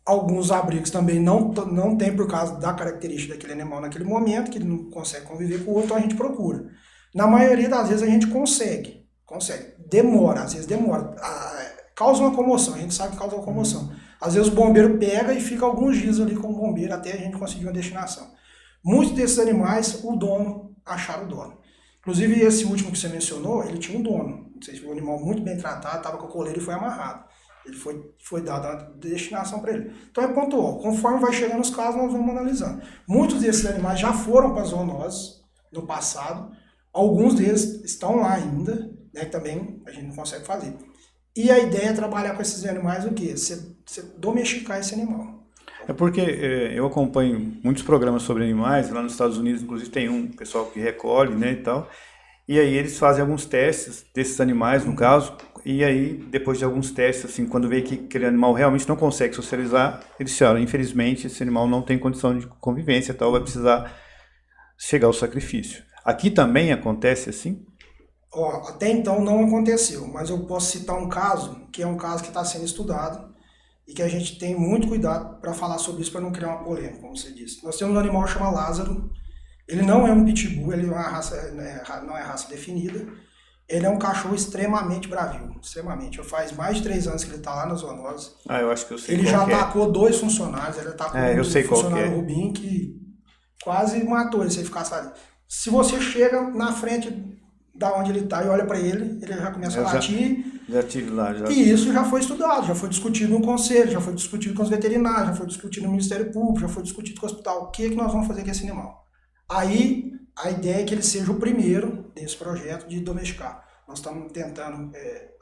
Alguns abrigos também não tem por causa da característica daquele animal naquele momento, que ele não consegue conviver com o outro, então a gente procura. Na maioria das vezes a gente consegue. Demora, às vezes demora. Causa uma comoção, a gente sabe que causa uma comoção. Às vezes o bombeiro pega e fica alguns dias ali com o bombeiro até a gente conseguir uma destinação. Muitos desses animais, acharam o dono. Inclusive esse último que você mencionou, ele tinha um dono. Não sei se foi um animal muito bem tratado, estava com a coleira e foi amarrado. Ele foi dado a destinação para ele. Então é pontual. Conforme vai chegando os casos, nós vamos analisando. Muitos desses animais já foram para zoonoses no passado. Alguns deles estão lá ainda, né, que também a gente não consegue fazer. E a ideia é trabalhar com esses animais o quê? Você domesticar esse animal. É porque eu acompanho muitos programas sobre animais, lá nos Estados Unidos, inclusive tem um pessoal que recolhe, né, e tal, e aí eles fazem alguns testes desses animais, no caso, e aí, depois de alguns testes, assim, quando vê que aquele animal realmente não consegue socializar, eles disseram, infelizmente, esse animal não tem condição de convivência, tal, vai precisar chegar ao sacrifício. Aqui também acontece assim? Até então não aconteceu, mas eu posso citar um caso, que é um caso que está sendo estudado e que a gente tem muito cuidado para falar sobre isso, para não criar uma polêmica, como você disse. Nós temos um animal chamado Lázaro, ele não é um pitbull, ele é uma raça, não é raça definida, Ele é um cachorro extremamente bravio, extremamente. Faz mais de 3 anos que ele está lá na zoonose. Eu acho que eu sei Ele já atacou 2 funcionários, ele atacou eu sei um qual funcionário que é. Rubim que quase matou ele se ele ficasse ali. Se você chega na frente da onde ele está e olha para ele, ele já começa a latir. Já tive lá. E isso já foi estudado, já foi discutido no conselho, já foi discutido com os veterinários, já foi discutido no Ministério Público, já foi discutido com o hospital. O que nós vamos fazer com esse animal? Aí, a ideia é que ele seja o primeiro desse projeto de domesticar. Nós estamos tentando,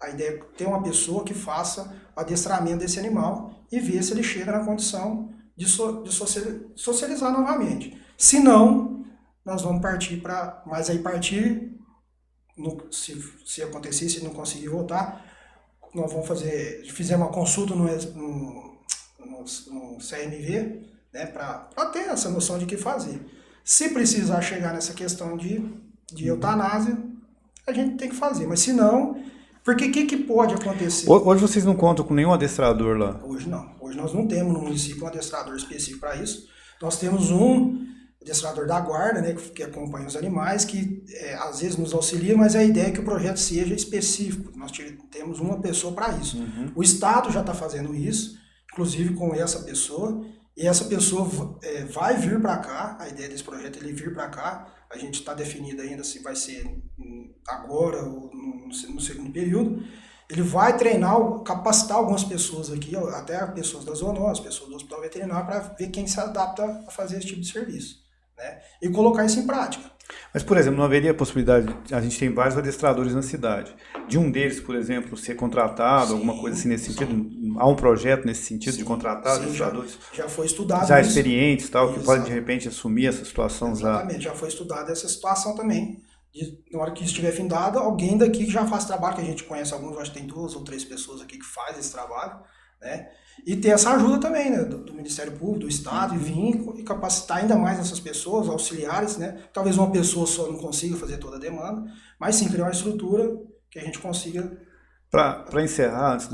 a ideia é ter uma pessoa que faça o adestramento desse animal e ver se ele chega na condição de socializar novamente. Se não, nós vamos partir para... Mas aí se acontecer, se não conseguir voltar, nós vamos fizemos uma consulta no CNV, né, para ter essa noção de que fazer. Se precisar chegar nessa questão de eutanásia, a gente tem que fazer, mas se não, porque o que pode acontecer? Hoje vocês não contam com nenhum adestrador lá? Hoje não. Hoje nós não temos no município um adestrador específico para isso. Nós temos um adestrador da guarda, né, que acompanha os animais, que às vezes nos auxilia, mas a ideia é que o projeto seja específico. Nós temos uma pessoa para isso. O Estado já está fazendo isso, inclusive com essa pessoa, e essa pessoa vai vir para cá. A ideia desse projeto é ele vir para cá. A gente está definido ainda se vai ser agora ou no segundo período. Ele vai treinar, capacitar algumas pessoas aqui, até pessoas da zoonose, pessoas do hospital veterinário, para ver quem se adapta a fazer esse tipo de serviço, né? E colocar isso em prática. Mas, por exemplo, não haveria possibilidade, a gente tem vários adestradores na cidade, de um deles, por exemplo, ser contratado, alguma coisa assim nesse sentido? Há um projeto nesse sentido de contratar adestradores? Já foi estudado. Já experientes, tal, que podem de repente assumir essa situação. Exatamente, já foi estudada essa situação também. Na hora que isso estiver findado, alguém daqui que já faz trabalho, que a gente conhece alguns, acho que tem 2 ou 3 pessoas aqui que fazem esse trabalho, né? E ter essa ajuda também, né, do Ministério Público, do Estado, e vir e capacitar ainda mais essas pessoas, auxiliares, né? Talvez uma pessoa só não consiga fazer toda a demanda, mas sim criar uma estrutura que a gente consiga... Para encerrar, antes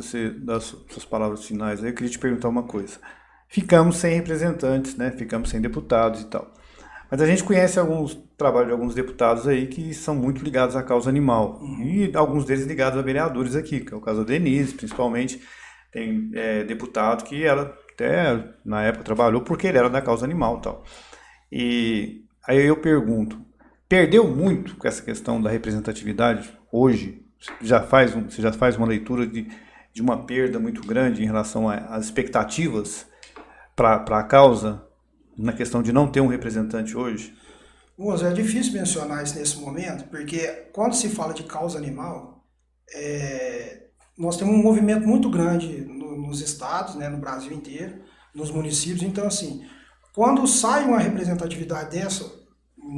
das suas palavras finais, eu queria te perguntar uma coisa. Ficamos sem representantes, né? Ficamos sem deputados e tal. Mas a gente conhece trabalho de alguns deputados aí que são muito ligados à causa animal. E alguns deles ligados a vereadores aqui, que é o caso da Denise, principalmente. Tem deputado que ela até na época trabalhou porque ele era da causa animal e tal. E aí eu pergunto, perdeu muito com essa questão da representatividade hoje? Você já faz uma leitura de uma perda muito grande em relação às expectativas para a causa, na questão de não ter um representante hoje? Moço, é difícil mencionar isso nesse momento, porque quando se fala de causa animal, nós temos um movimento muito grande nos estados, né, no Brasil inteiro, nos municípios. Então, assim, quando sai uma representatividade dessa,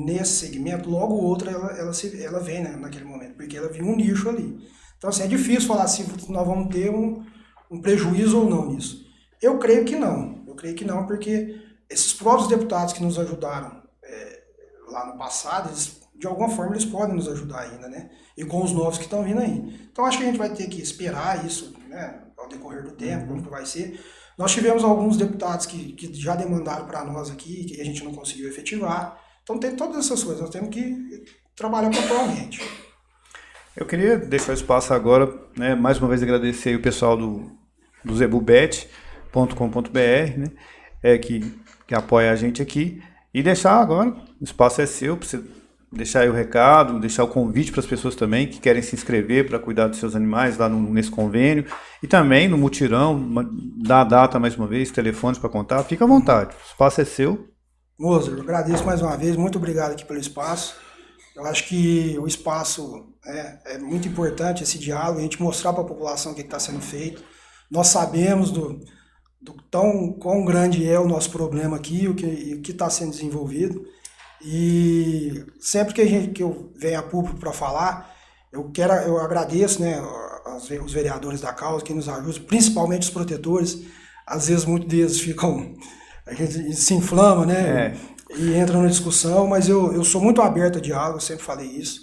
nesse segmento, logo outra ela vem, né, naquele momento, porque ela viu um nicho ali. Então, assim, é difícil falar se nós vamos ter um prejuízo ou não nisso. Eu creio que não. Eu creio que não, porque esses próprios deputados que nos ajudaram lá no passado, de alguma forma eles podem nos ajudar ainda, né? E com os novos que estão vindo aí. Então acho que a gente vai ter que esperar isso, né, ao decorrer do tempo, como que vai ser. Nós tivemos alguns deputados que já demandaram para nós aqui, que a gente não conseguiu efetivar. Então tem todas essas coisas, nós temos que trabalhar pontualmente. Eu queria deixar o espaço agora, né, mais uma vez agradecer aí o pessoal do zebubet.com.br, né, que apoia a gente aqui, e deixar agora, o espaço é seu, para você deixar aí o recado, deixar o convite para as pessoas também que querem se inscrever para cuidar dos seus animais lá nesse convênio, e também no mutirão, dar a data mais uma vez, telefones para contar, fica à vontade, o espaço é seu. Mozer, eu agradeço mais uma vez, muito obrigado aqui pelo espaço. Eu acho que o espaço é muito importante, esse diálogo, a gente mostrar para a população o que está sendo feito. Nós sabemos do quão grande é o nosso problema aqui, o que está sendo desenvolvido. E sempre que eu venho a público para falar, eu agradeço, né, os vereadores da causa que nos ajudam, principalmente os protetores. Às vezes muitos deles a gente se inflama, né, e entra numa discussão, mas eu sou muito aberto a diálogo, eu sempre falei isso,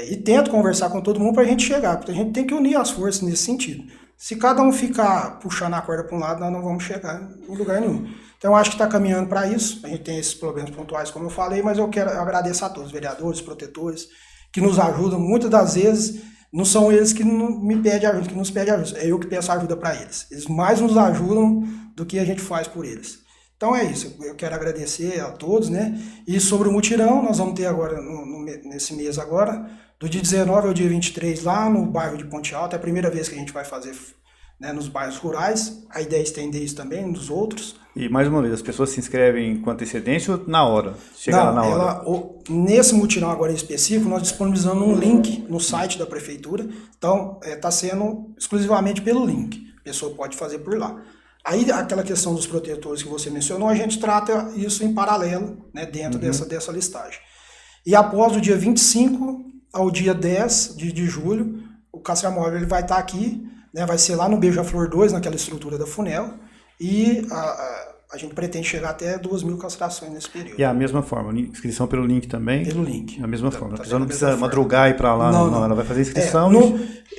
e tento conversar com todo mundo para a gente chegar, porque a gente tem que unir as forças nesse sentido. Se cada um ficar puxando a corda para um lado, nós não vamos chegar em lugar nenhum. Então, eu acho que está caminhando para isso. A gente tem esses problemas pontuais, como eu falei, mas eu agradeço a todos, vereadores, protetores, que nos ajudam. Muitas das vezes não são eles que me pedem ajuda, que nos pedem ajuda, é eu que peço ajuda para eles. Eles mais nos ajudam do que a gente faz por eles. Então é isso, eu quero agradecer a todos, né? E sobre o mutirão, nós vamos ter agora, nesse mês agora, do dia 19 ao dia 23, lá no bairro de Ponte Alta, é a primeira vez que a gente vai fazer, né, nos bairros rurais, a ideia é estender isso também nos outros. E mais uma vez, as pessoas se inscrevem com antecedência ou na hora? Chegar lá na hora? Nesse mutirão agora em específico, nós disponibilizamos um link no site da prefeitura, então está sendo exclusivamente pelo link, a pessoa pode fazer por lá. Aí aquela questão dos protetores que você mencionou, a gente trata isso em paralelo, né, dentro dessa listagem. E após o dia 25 ao dia 10 de julho, o Castramóvel ele vai estar aqui, né, vai ser lá no Beija-Flor 2, naquela estrutura da Funel, e a gente pretende chegar até 2.000 castrações nesse período. E é a mesma forma, inscrição pelo link também? Pelo link. Da mesma forma, a pessoa não precisa madrugar e ir para lá, não, ela vai fazer inscrição.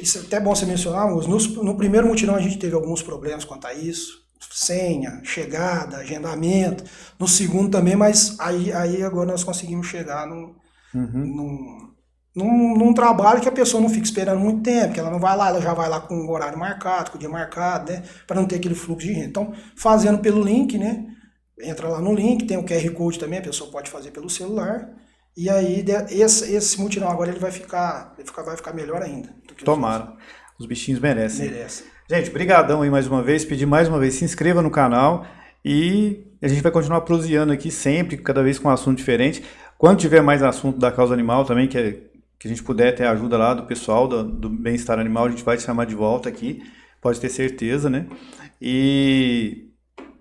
Isso é até bom você mencionar, no primeiro mutirão a gente teve alguns problemas quanto a isso, senha, chegada, agendamento, no segundo também, mas aí agora nós conseguimos chegar num trabalho que a pessoa não fica esperando muito tempo, que ela não vai lá, ela já vai lá com o horário marcado, com o dia marcado, né, para não ter aquele fluxo de gente. Então, fazendo pelo link, né, entra lá no link, tem o QR Code também, a pessoa pode fazer pelo celular, e aí esse mutirão agora ele vai ficar melhor ainda. Tomara, os bichinhos merecem. Gente, brigadão aí mais uma vez, pedir mais uma vez, se inscreva no canal e a gente vai continuar prosseando aqui sempre, cada vez com um assunto diferente. Quando tiver mais assunto da causa animal também, que a gente puder ter ajuda lá do pessoal do bem-estar animal, a gente vai te chamar de volta aqui, pode ter certeza, né? E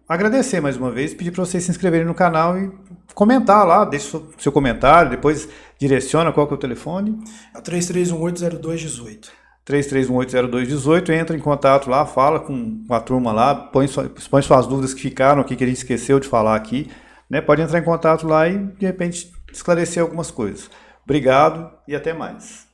agradecer mais uma vez, pedir para vocês se inscreverem no canal e comentar lá, deixe seu comentário, depois direciona qual que é o telefone. É o 3318-0218. 3318-0218, entra em contato lá, fala com a turma lá, põe suas dúvidas que ficaram aqui, que a gente esqueceu de falar aqui, né? Pode entrar em contato lá e, de repente, esclarecer algumas coisas. Obrigado e até mais.